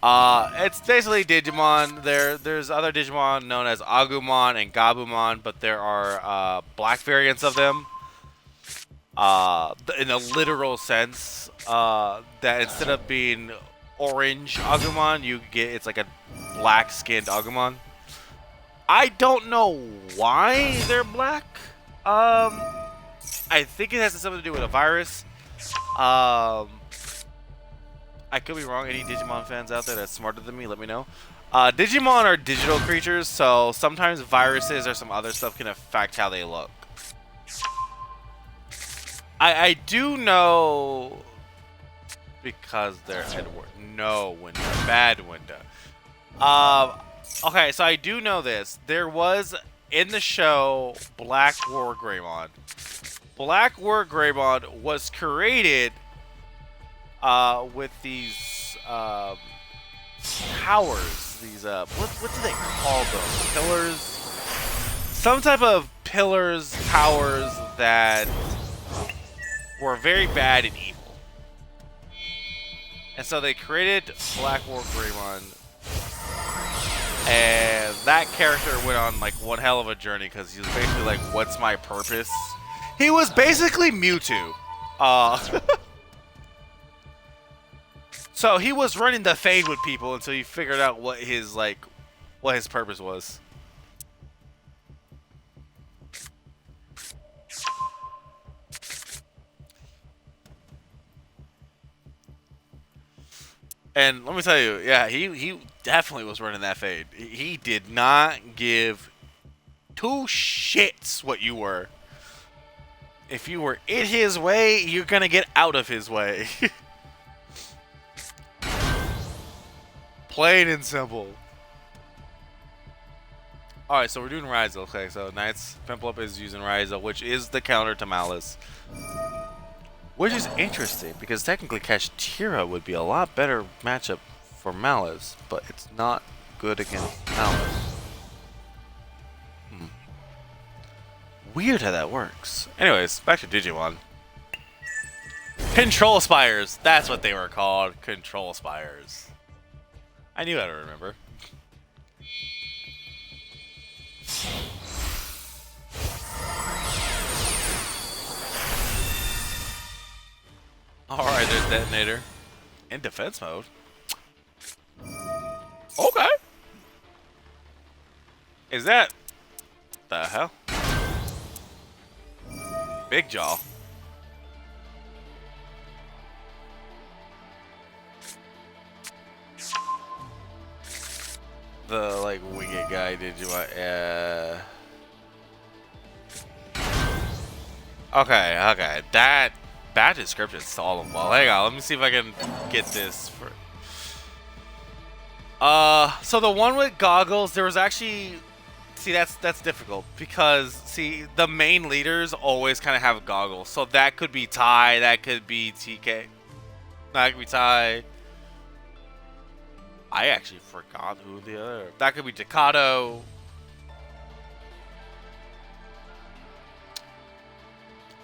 It's basically Digimon. There's other Digimon known as Agumon and Gabumon, but there are black variants of them. In a literal sense, that instead of being orange Agumon, you get it's like a black-skinned Agumon. I don't know why they're black. I think it has something to do with a virus. I could be wrong. Any Digimon fans out there that's smarter than me, let me know. Digimon are digital creatures, so sometimes viruses or some other stuff can affect how they look. I do know because they're Edward. No, Winda. Bad Winda. Okay, so I do know this. There was in the show Black War Greymon. Black War Greymon was created with these towers. These what do they call them? Pillars. Some type of pillars, towers that were very bad and evil. And so they created Black War Greymon. And that character went on like one hell of a journey because he was basically like, what's my purpose? He was basically Mewtwo. So he was running the fade with people until he figured out what his purpose was. And let me tell you, yeah, he definitely was running that fade. He did not give two shits what you were. If you were in his way, you're gonna get out of his way. Plain and simple. Alright, so we're doing Ryza. Okay, so Knights Piplup is using Ryza, which is the counter to Malice. Which is interesting, because technically Kashtira would be a lot better matchup for Malice, but it's not good against Malice. Weird how that works. Anyways, back to Digimon. Control Spires. That's what they were called. Control Spires. I knew how to remember. Alright, there's Detonator. In defense mode. Okay. Is that... the hell? Big Jaw. The, like, winged guy, did you want... Okay. That description's all of them. Well, hang on, let me see if I can get this for... so the one with goggles, there was actually... See, that's difficult because, see, the main leaders always kind of have goggles. So that could be Ty, that could be TK. That could be Ty. I actually forgot who the other... That could be Takato.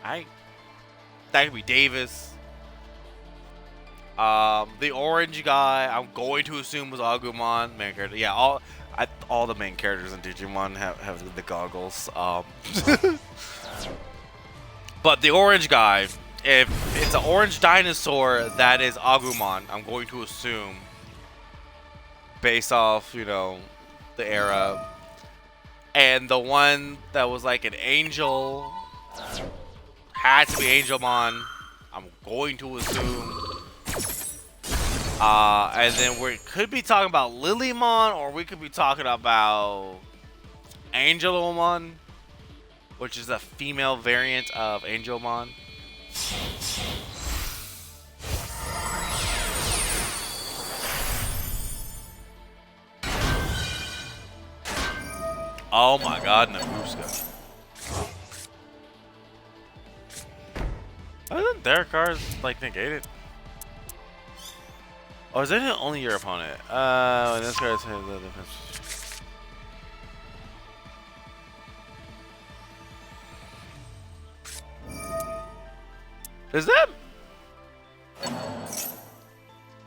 That could be Davis. The orange guy, I'm going to assume was Agumon, main character. Yeah, all the main characters in Digimon have the goggles. But the orange guy, if it's an orange dinosaur, that is Agumon. I'm going to assume, based off, you know, the era. And the one that was like an angel had to be Angelmon. I'm going to assume. And then we could be talking about Lilymon, or we could be talking about Angelomon, which is a female variant of Angelmon. Oh my god, Nabuska. Isn't their cards like negated? Oh, is that only your opponent? When this card has the defense. Is that?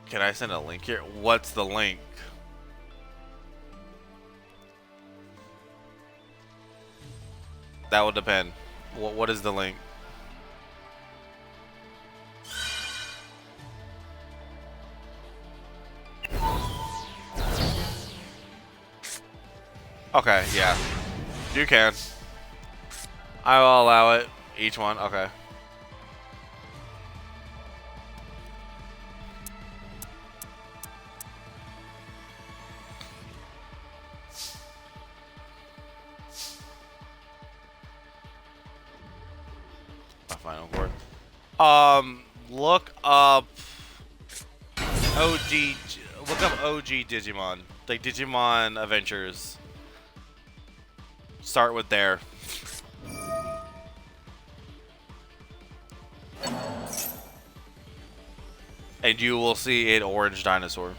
Can I send a link here? What's the link? That would depend. What is the link? Okay, yeah. You can. I will allow it. Each one, okay. My final word. Look up OG. Look up OG Digimon. Like Digimon Adventures. Start with there. And you will see an orange dinosaur.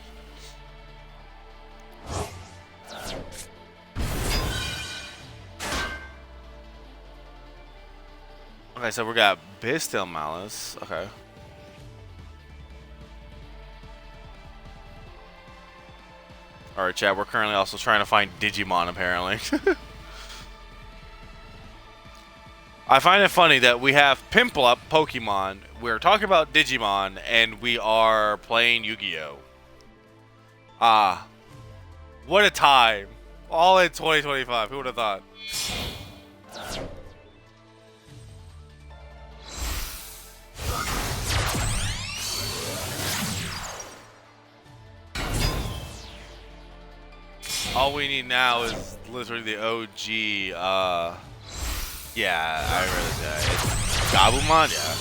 Okay, so we got Bistil Malice. Okay. Alright, chat, we're currently also trying to find Digimon, apparently. I find it funny that we have Pimple Pokemon, we're talking about Digimon, and we are playing Yu-Gi-Oh! What a time. All in 2025, who would have thought? All we need now is literally the OG, yeah, I remember that. It's Gabumon, yeah.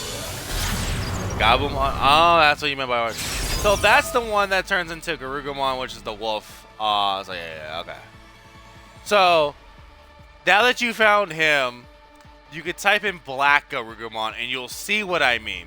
Gabumon. Oh, that's what you meant by orange. So that's the one that turns into Garugumon, which is the wolf. So yeah, okay. So now that you found him, you could type in Black Garugumon, and you'll see what I mean.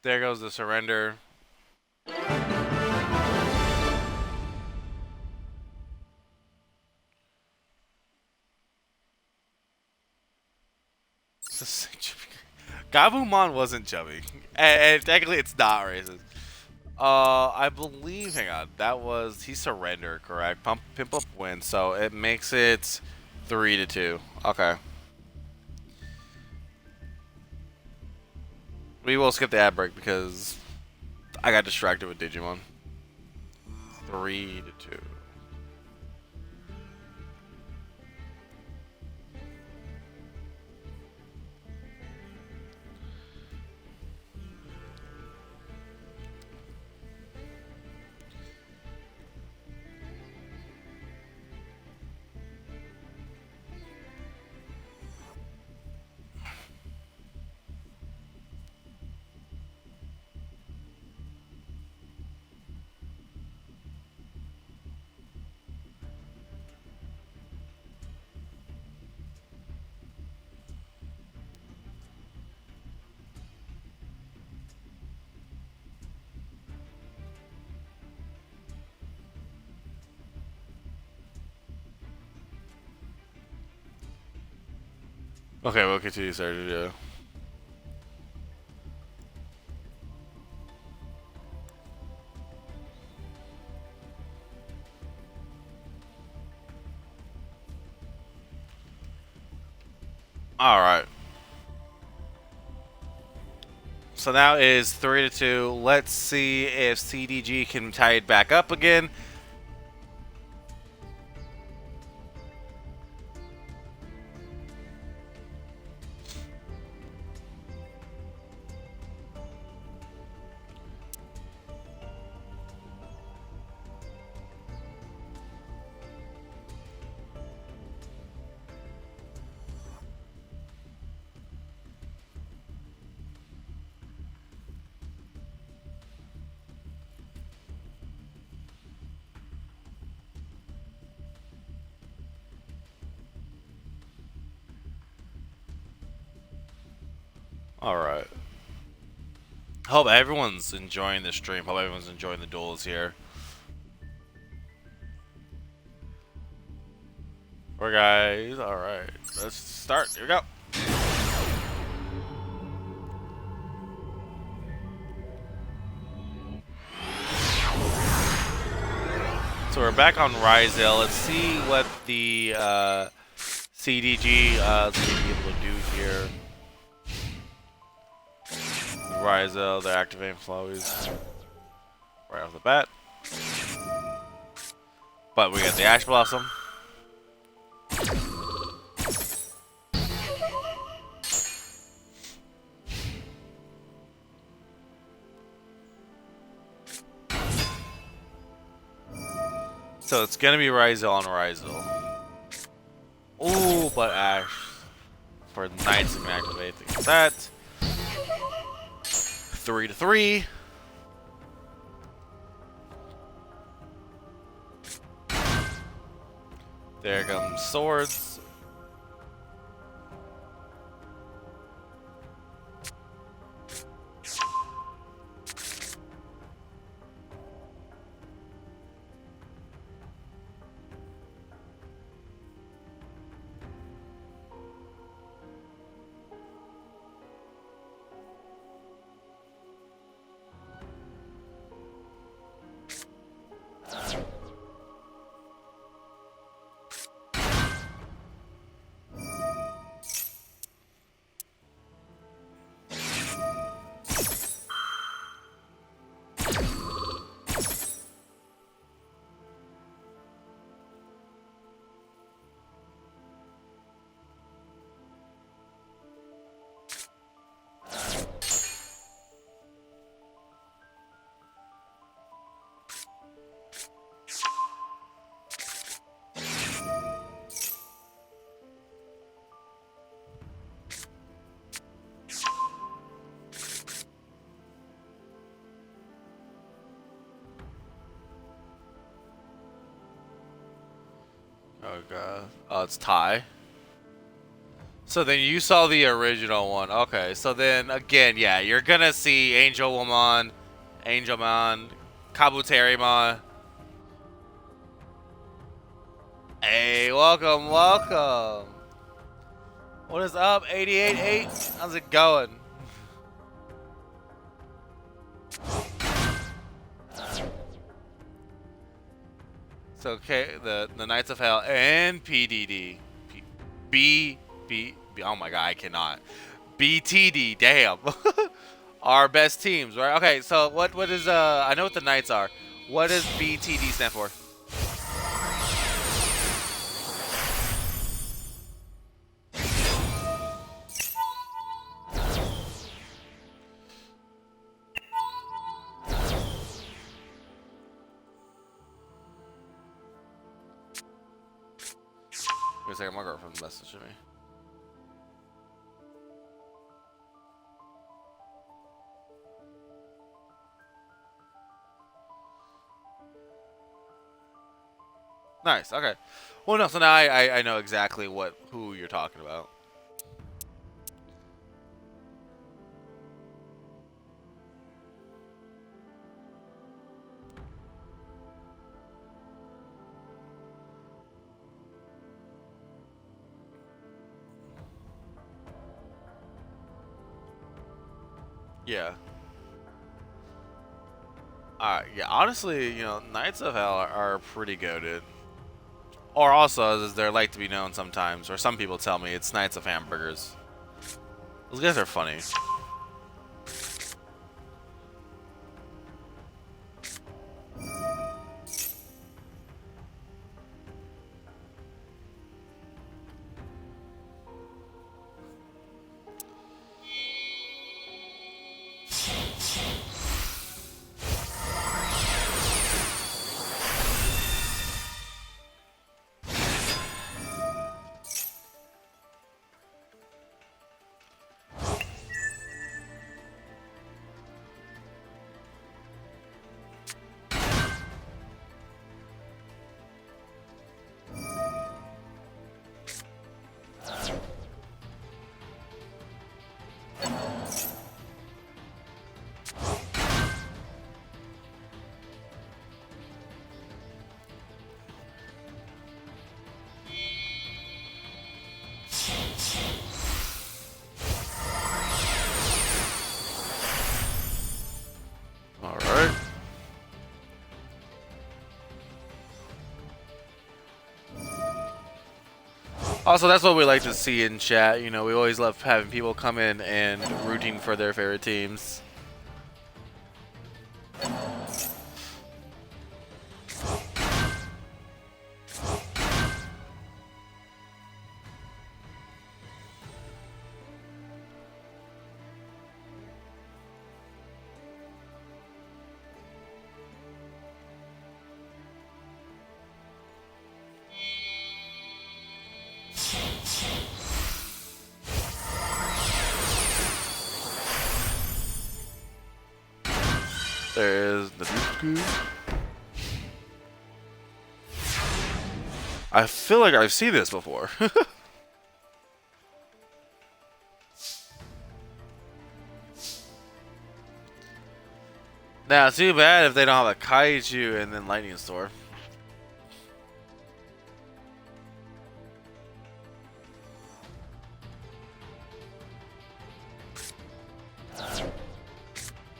There goes the surrender. Gabumon wasn't chubby. And technically it's not racist. I believe, hang on, that was, he surrendered, correct? Pimp Up wins, so it makes it 3-2. Okay. We will skip the ad break because I got distracted with Digimon. 3-2. Okay, we'll continue started, yeah. Alright. So now it is 3-2. Let's see if CDG can tie it back up again. Alright. Hope everyone's enjoying the stream. Hope everyone's enjoying the duels here. We're guys. Alright. Let's start. Here we go. So we're back on Ryzel. Let's see what the CDG is going to be able to do here. Ryzel, they're activating Flowers right off the bat. But we got the Ash Blossom. So it's gonna be Ryzel on Ryzel. Ooh, but Ash for the Knights can activate that. 3-3. There comes Swords. Oh god. Oh, it's tie. So then you saw the original one. Okay, so then again, yeah, you're gonna see Angel Woman, Angel Man, Kabuterimon. Hey, welcome, welcome. What is up, 88.8? How's it going? It's okay. The Knights of Hell and PDD, Oh my god, I cannot. BTD, damn. Our best teams, right? Okay, so what is I know what the Knights are. What does BTD stand for? Wait a second, my girlfriend messaged me. Nice. Okay. Well, no. So now I know exactly who you're talking about. Yeah. Yeah. Honestly, Knights of Hell are pretty goated. Or also, as they're like to be known sometimes, or some people tell me, it's Knights of Hamburgers. Those guys are funny. All right. Also, that's what we like to see in chat. We always love having people come in and rooting for their favorite teams. There's the Dooku. I feel like I've seen this before. Now, too bad if they don't have a Kaiju and then Lightning Storm.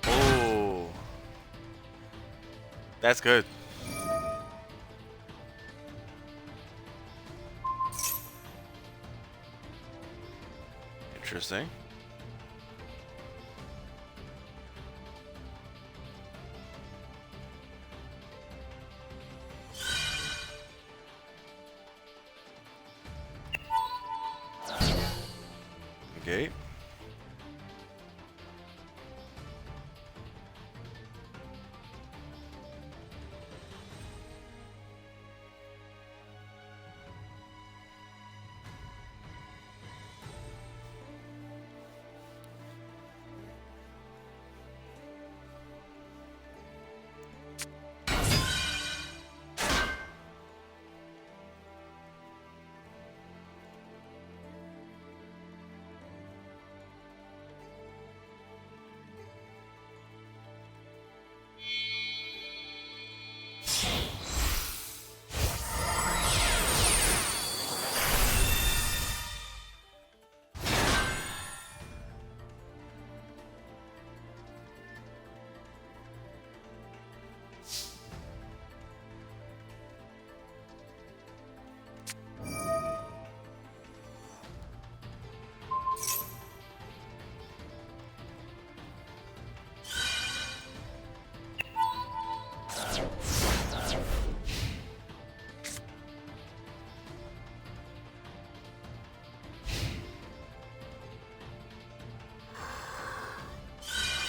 Oh, that's good. Interesting. Okay.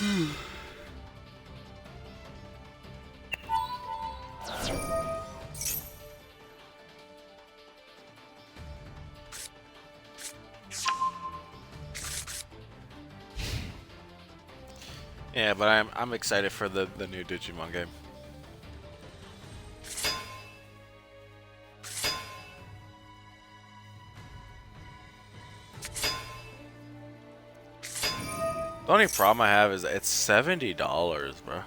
Yeah, but I'm excited for the new Digimon game. The only problem I have is it's $70, bro.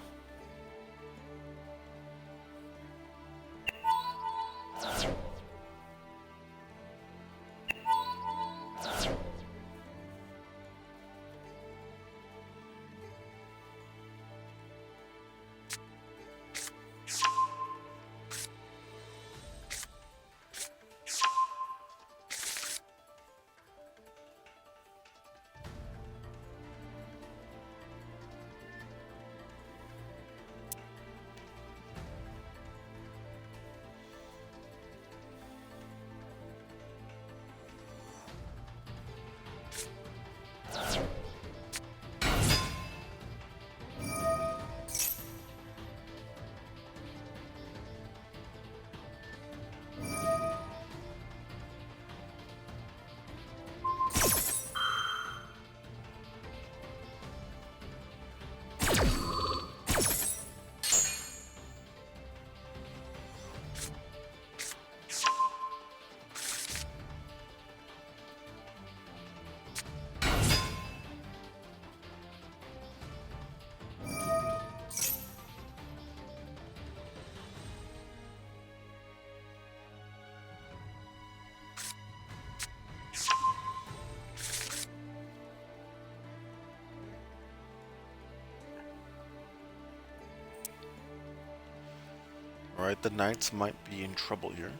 Alright, the Knights might be in trouble here.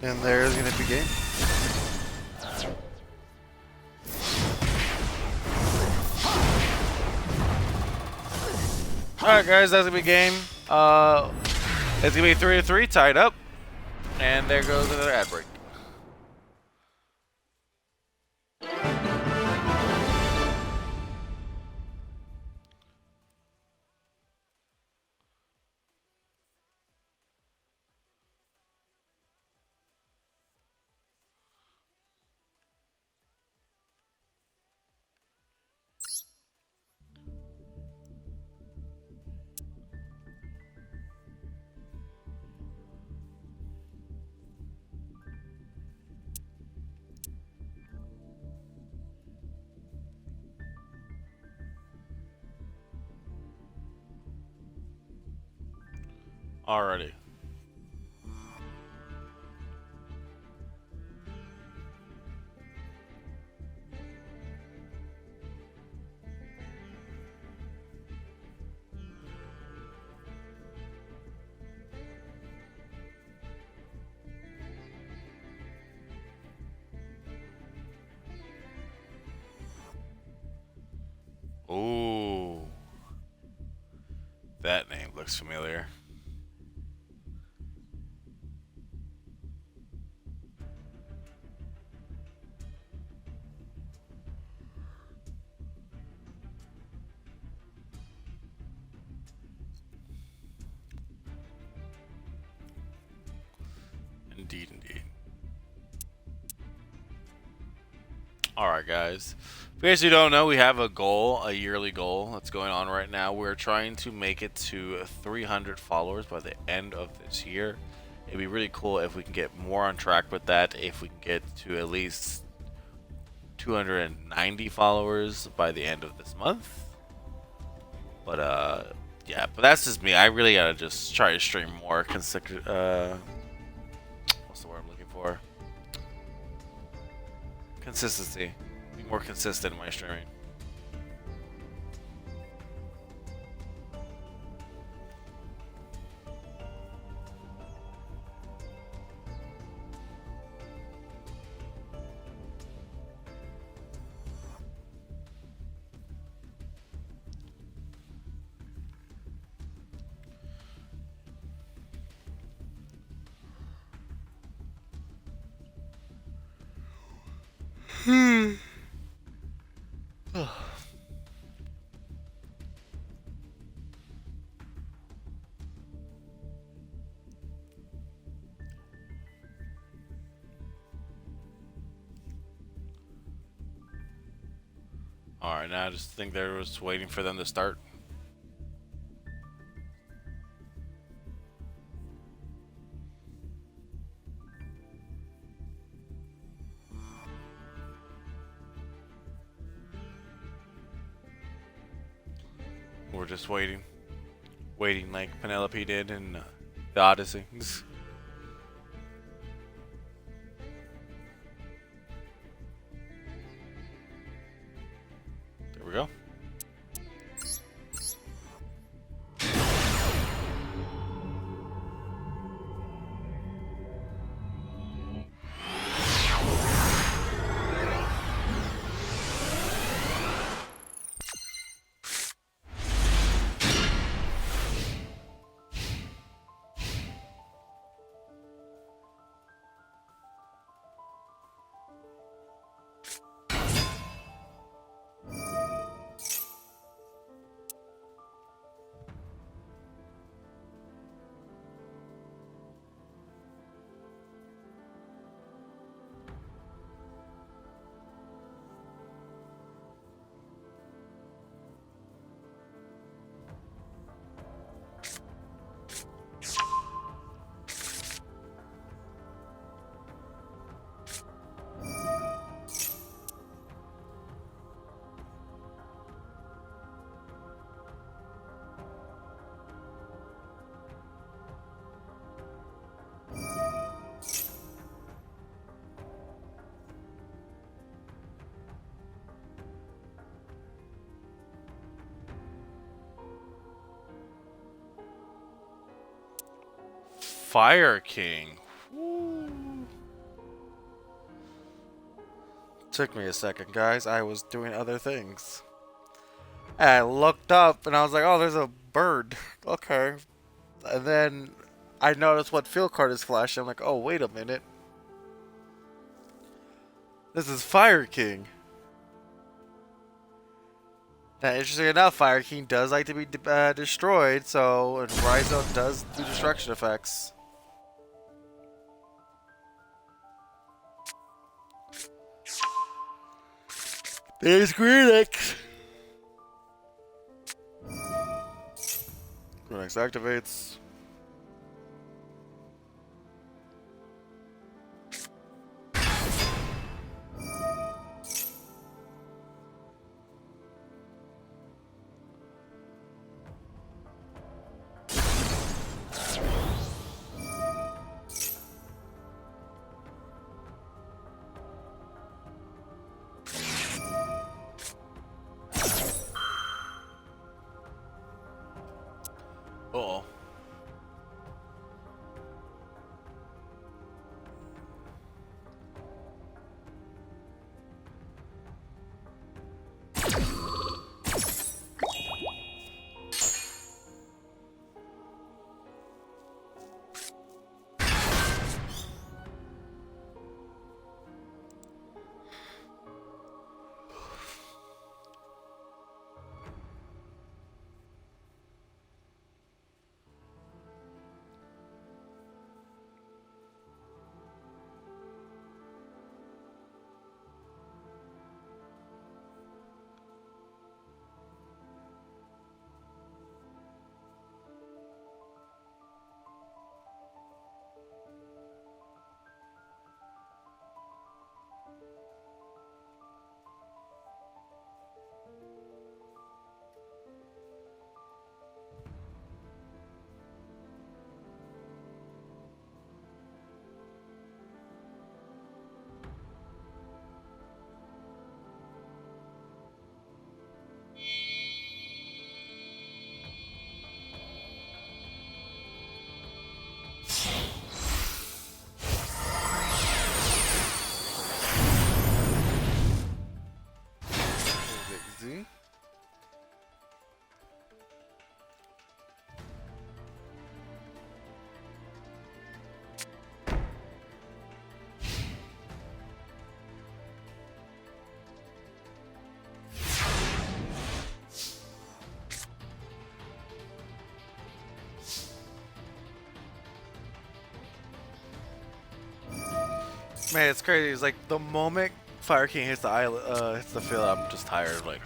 And there's gonna be game. Alright guys, that's gonna be game. It's gonna be 3-3 tied up. And there goes another ad break. Alrighty. Ooh. That name looks familiar. Indeed, indeed. Alright, guys. If you guys who don't know, we have a goal, a yearly goal that's going on right now. We're trying to make it to 300 followers by the end of this year. It'd be really cool if we can get more on track with that, if we can get to at least 290 followers by the end of this month. But, yeah, but that's just me. I really gotta just try to stream more consecutive, what's the word I'm looking for? Consistency. Be more consistent in my streaming. Alright, now I just think they're just waiting for them to start. We're just waiting. Waiting like Penelope did in the Odyssey. There we go. Fire King. Woo. Took me a second, guys. I was doing other things. And I looked up and I was like, oh, there's a bird. Okay. And then I noticed what field card is flashing. I'm like, oh, wait a minute. This is Fire King. Now, interesting enough, Fire King does like to be destroyed, so and Rhizo does do destruction effects. There's Greenix. Greenix activates. Uh-oh. Man, it's crazy. It's like the moment Fire King hits the island, hits the field, I'm just tired. Like,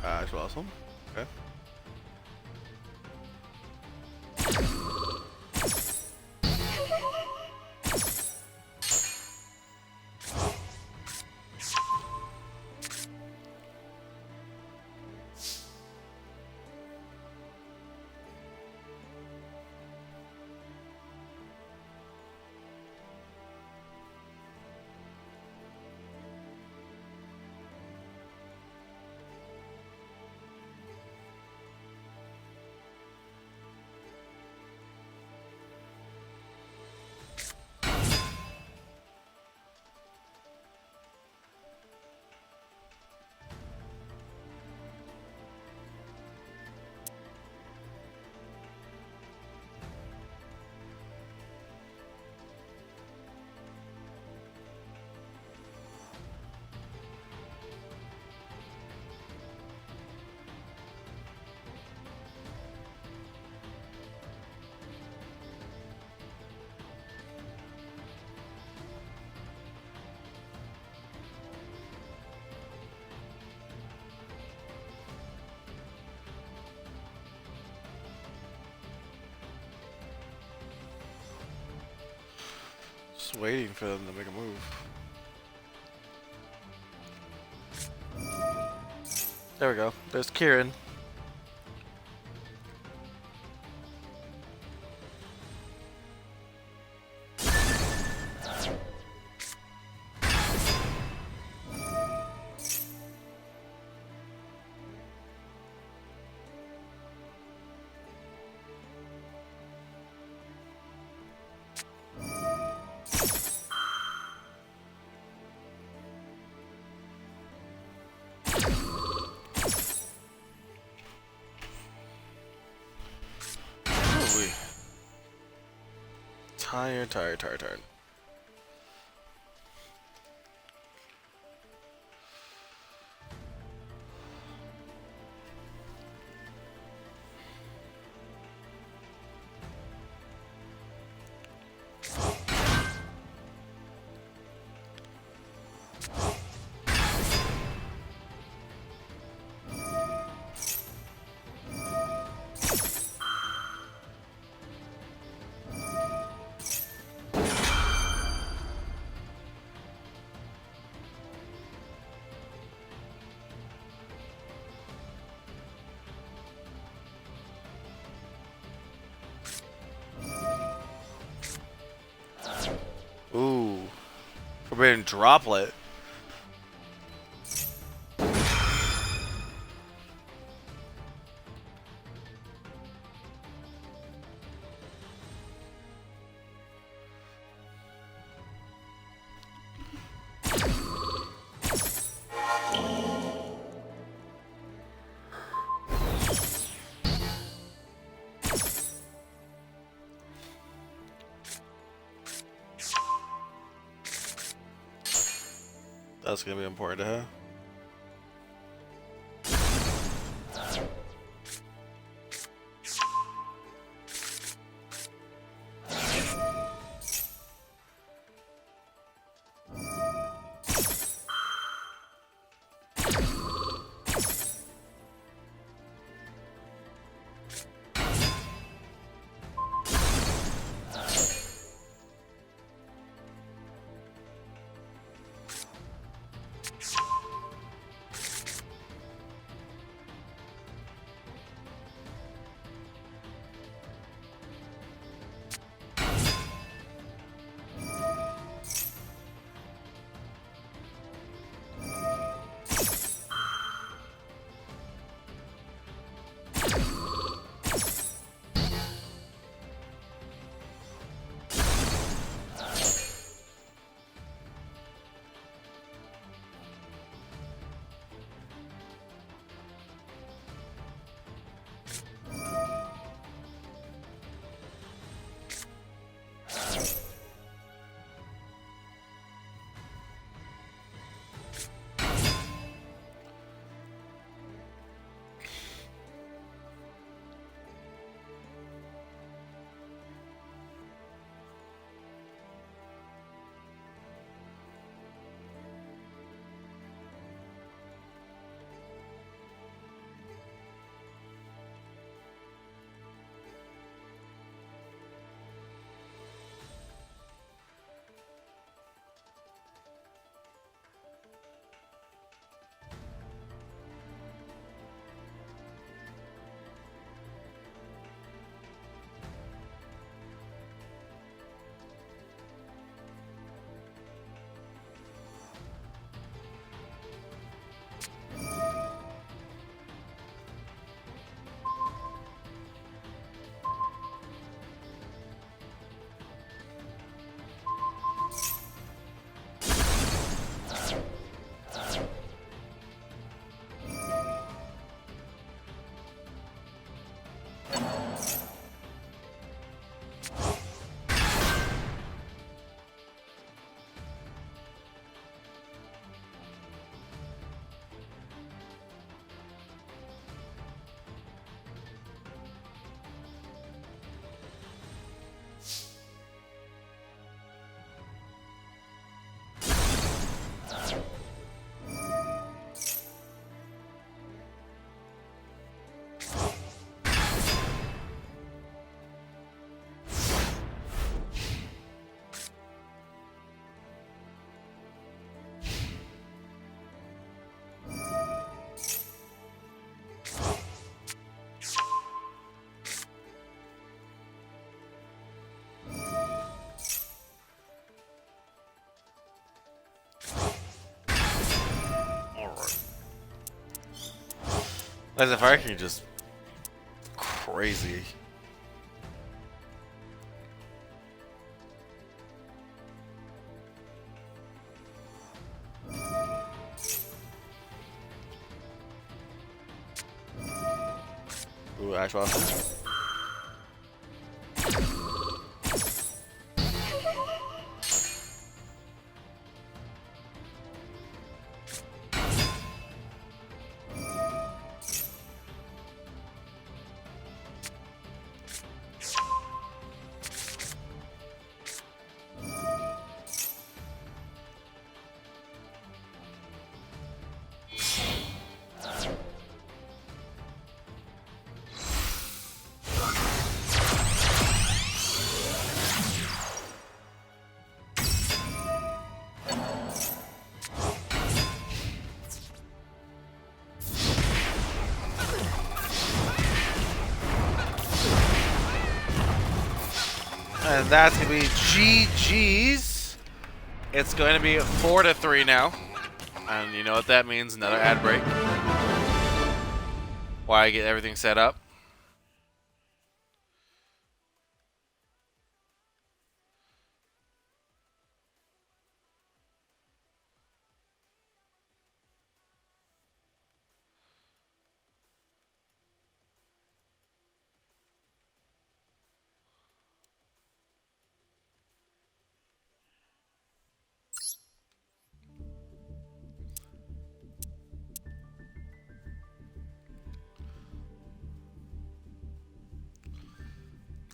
that's awesome. Okay. Just waiting for them to make a move. There we go. There's Kieran. Holy. Tired. Ooh. Forbidden Droplet. That's gonna be important to have. As if I can just crazy. Ooh, actual. And that's going to be GG's. It's going to be 4-3 now. And you know what that means, another ad break. While I get everything set up.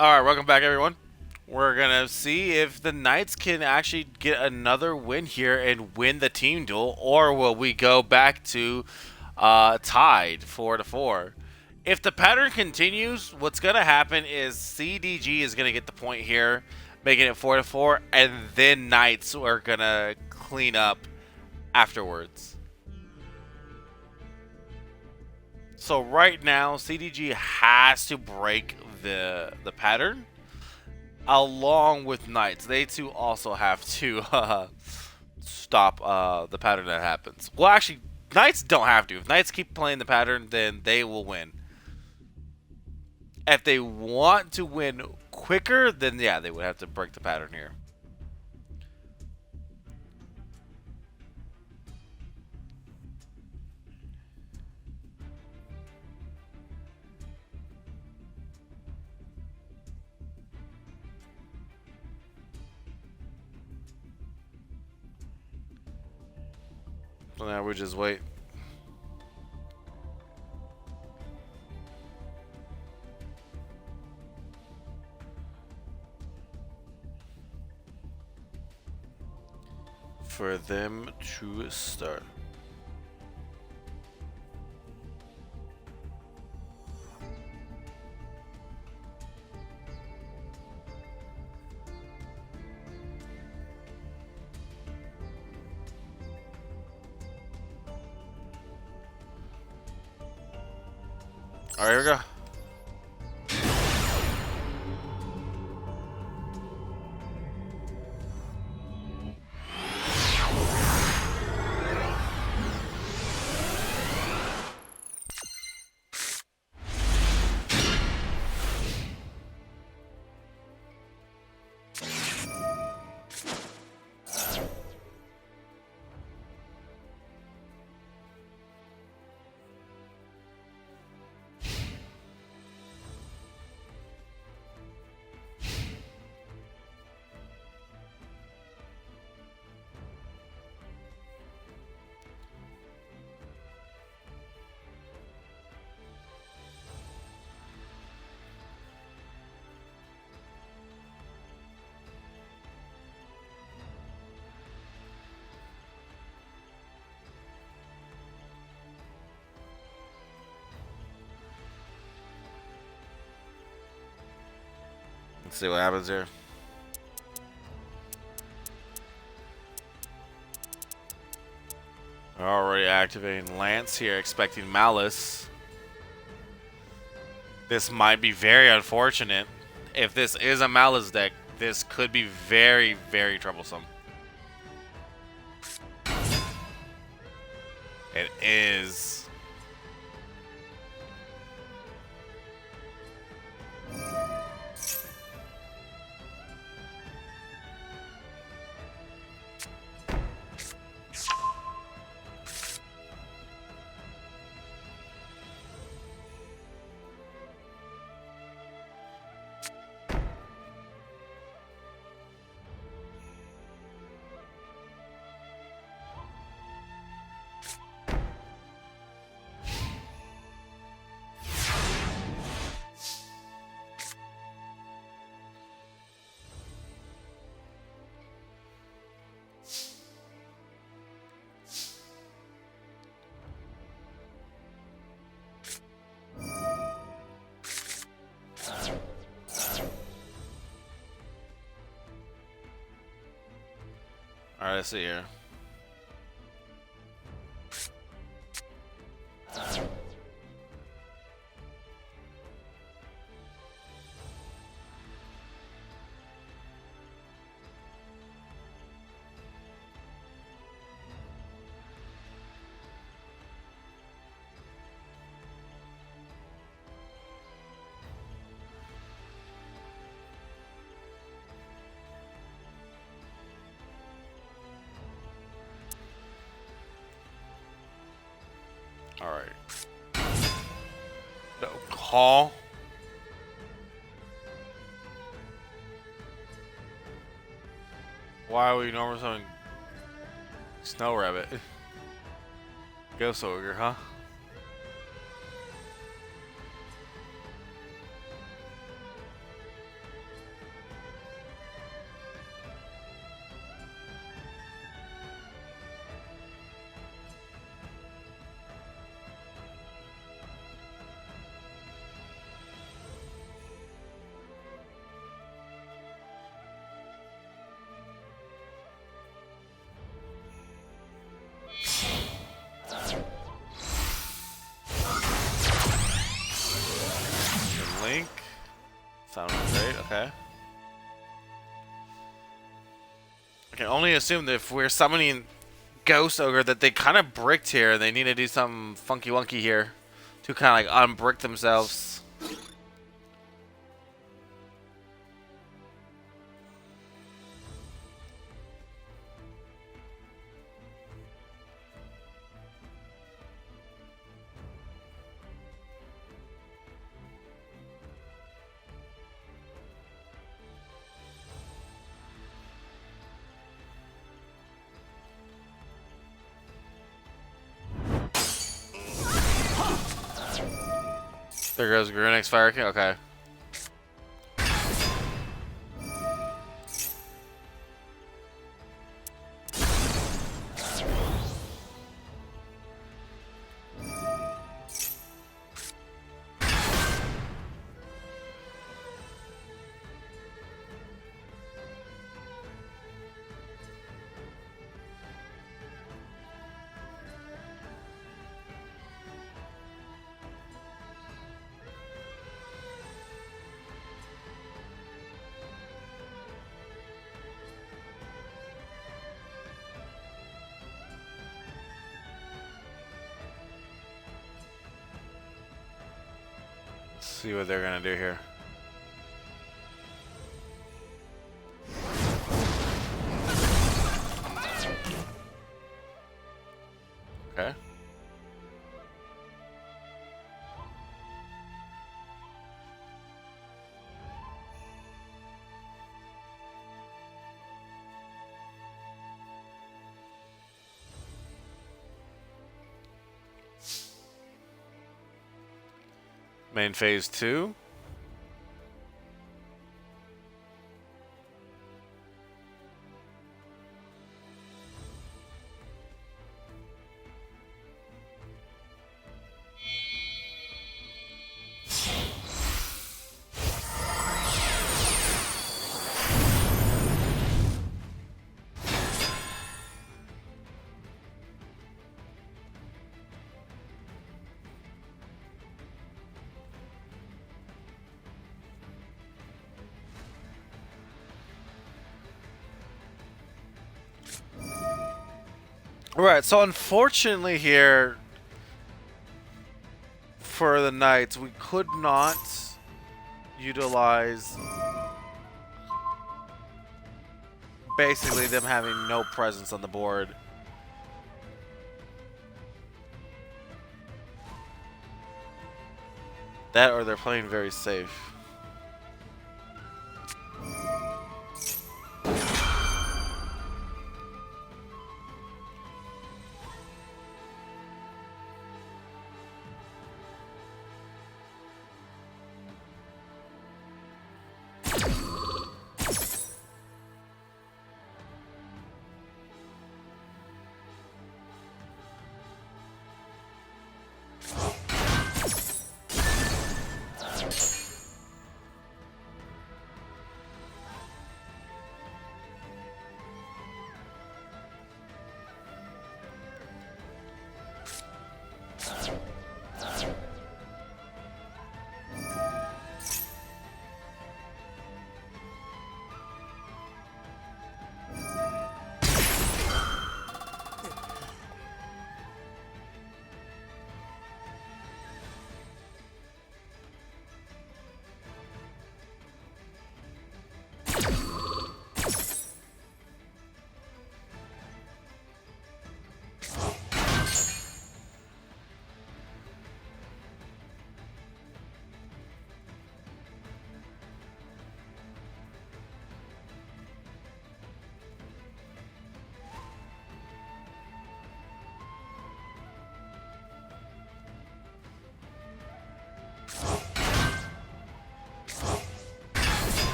Alright, welcome back everyone. We're going to see if the Knights can actually get another win here and win the team duel, or will we go back to tied 4-4. If the pattern continues, what's going to happen is CDG is going to get the point here, making it 4-4, and then Knights are going to clean up afterwards. So right now, CDG has to break the pattern along with Knights. They too also have to stop the pattern that happens. Well, actually, Knights don't have to. If Knights keep playing the pattern, then they will win. If they want to win quicker, then yeah, they would have to break the pattern here. So now we just wait. For them to start. All right, here we go. Let's see what happens here. Already activating Lance here, expecting Malice. This might be very unfortunate. If this is a Malice deck, this could be very, very troublesome. It is. Alright, let's see here. Alright. No call. Why are we normally having Snow Rabbit? Ghost Ogre, huh? Link. Sounds great, okay. I can only assume that if we're summoning Ghost Ogre that they kind of bricked here. They need to do something funky wonky here to kind of like unbrick themselves. There goes Grunix Fire King. Okay. See what they're gonna do here. Okay. Main phase 2. Right, so unfortunately here for the Knights, we could not utilize basically them having no presence on the board. That or they're playing very safe.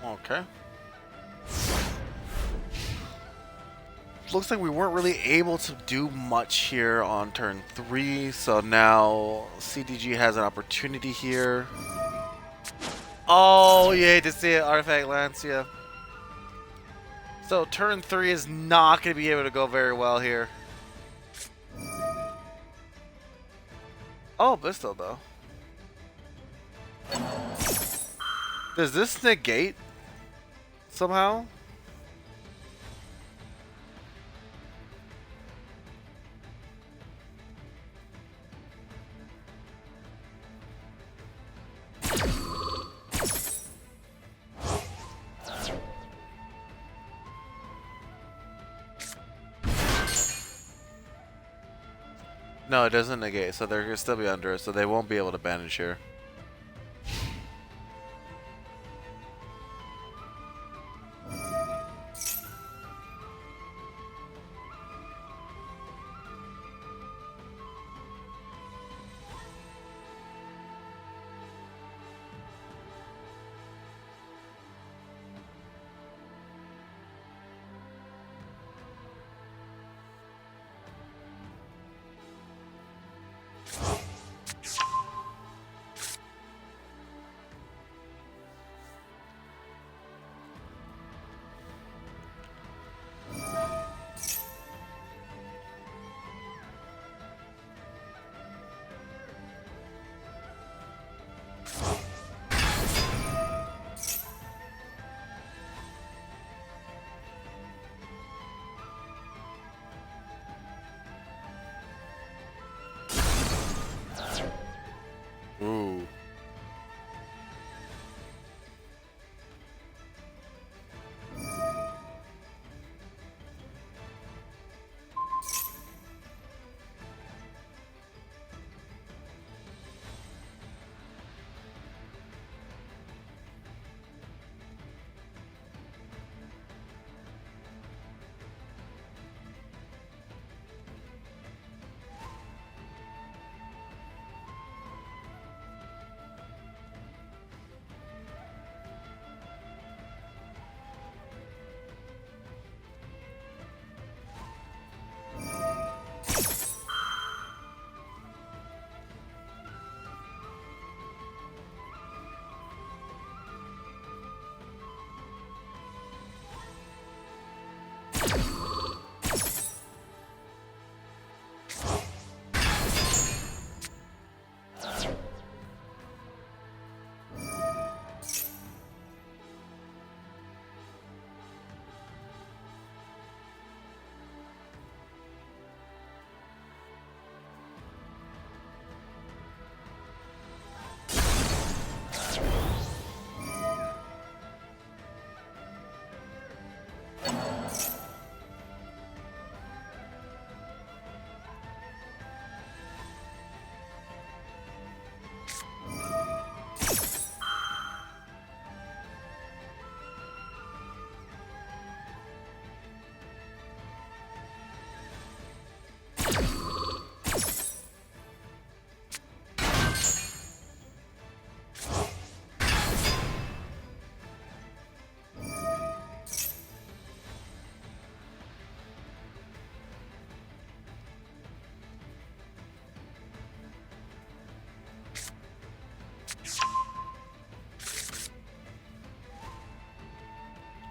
Okay. Looks like we weren't really able to do much here on turn 3, so now CDG has an opportunity here. Oh, you hate to see it, Artifact Lancia. So turn 3 is not going to be able to go very well here. Oh, Bisto though. Does this negate somehow? No, it doesn't negate, so they're going to still be under it, so they won't be able to banish here.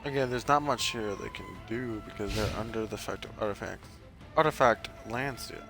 Again, there's not much here they can do because they're under the effect of artifacts. Artifact landsteal.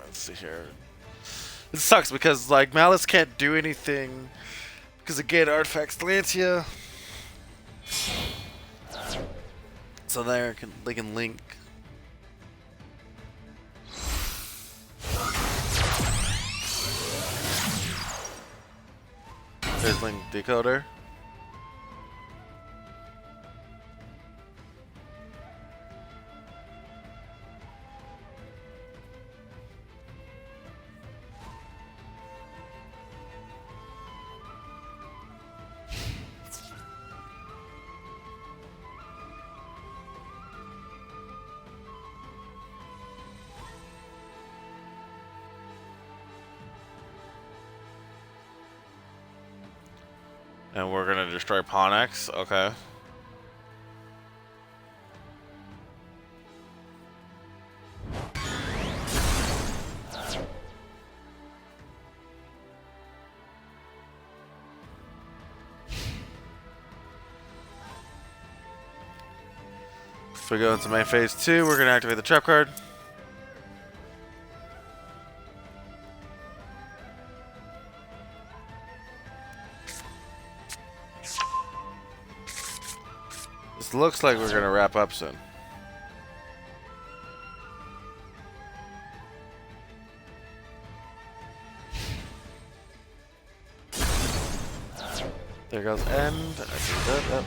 Let's see here. It sucks because like Malice can't do anything because again artifacts Lancia. So they can link. There's link decoder. And we're gonna destroy Pawnex, okay. If we go into main phase 2, we're gonna activate the trap card. This looks like we're gonna wrap up soon. There goes end. I think that.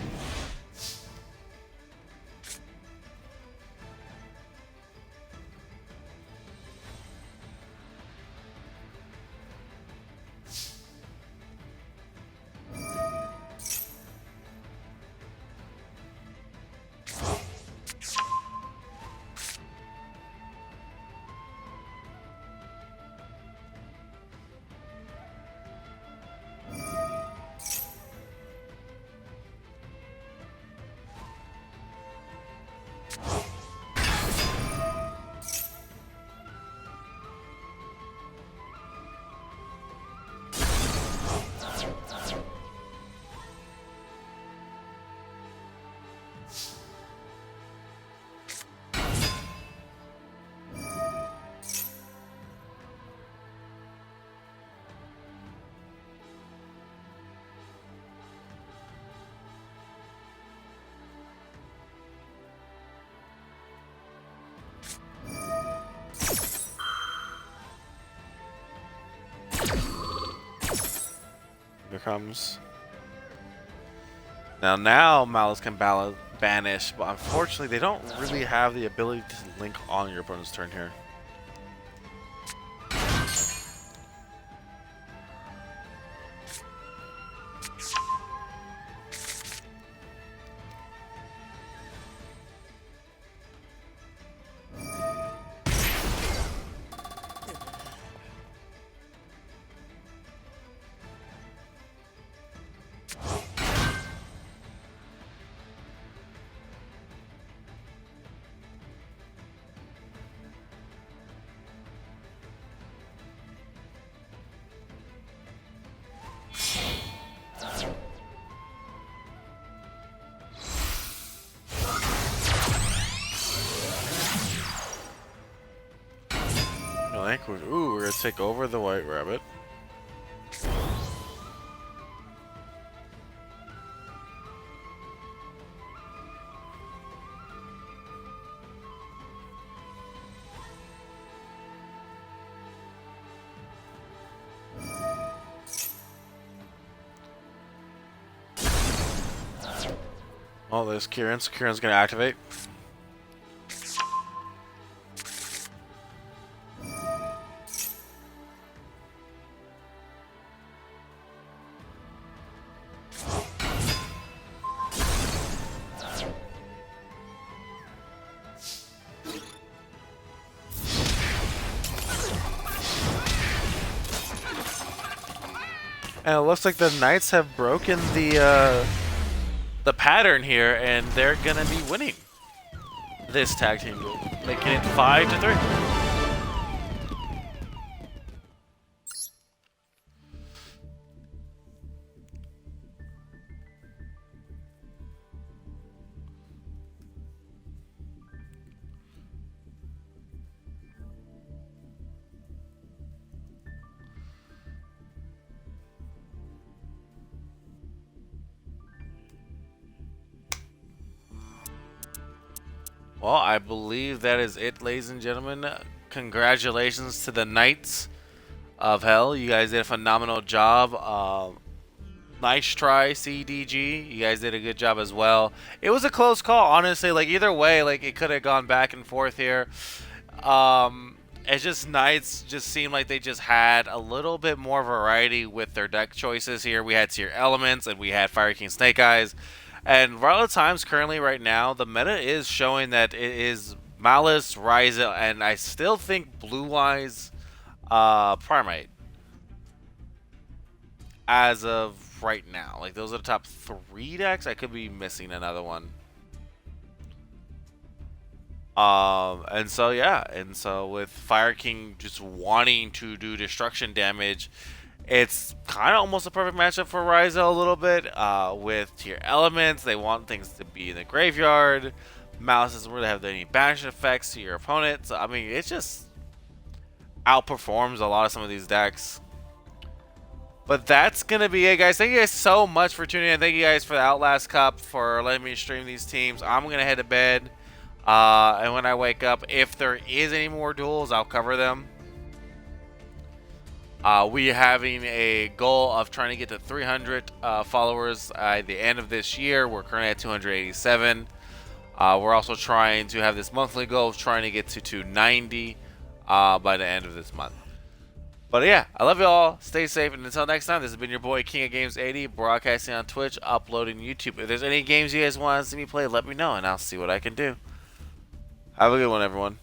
Here comes. Now Malice can banish, but unfortunately they don't really have the ability to link on your opponent's turn here. take over the White Rabbit. Oh, there's Kieran. So Kieran's gonna activate. And it looks like the Knights have broken the pattern here, and they're gonna be winning this tag team duel, making it 5-3. Well, I believe that is it, ladies and gentlemen. Congratulations to the Knights of Hell. You guys did a phenomenal job. Nice try, CDG. You guys did a good job as well. It was a close call, honestly. Like, either way, like, it could have gone back and forth here. It's just Knights just seemed like they just had a little bit more variety with their deck choices here. We had Tier Elements and we had Fire King Snake Eyes. And Violent Times currently right now, the meta is showing that it is Malice, Ryza, and I still think Blue Eyes Primate as of right now. Like, those are the top 3 decks. I could be missing another one. And so yeah, and so with Fire King just wanting to do destruction damage, it's kind of almost a perfect matchup for Ryza a little bit. With Tier Elements, they want things to be in the graveyard. Malice doesn't really have any banish effects to your opponent. So, I mean, it just outperforms a lot of some of these decks. But that's going to be it, guys. Thank you guys so much for tuning in. Thank you guys for the Outlast Cup, for letting me stream these teams. I'm going to head to bed. And when I wake up, if there is any more duels, I'll cover them. We're having a goal of trying to get to 300 followers at the end of this year. We're currently at 287. We're also trying to have this monthly goal of trying to get to 290 by the end of this month. But yeah, I love you all. Stay safe. And until next time, this has been your boy King of Games 80, broadcasting on Twitch, uploading YouTube. If there's any games you guys want to see me play, let me know, and I'll see what I can do. Have a good one, everyone.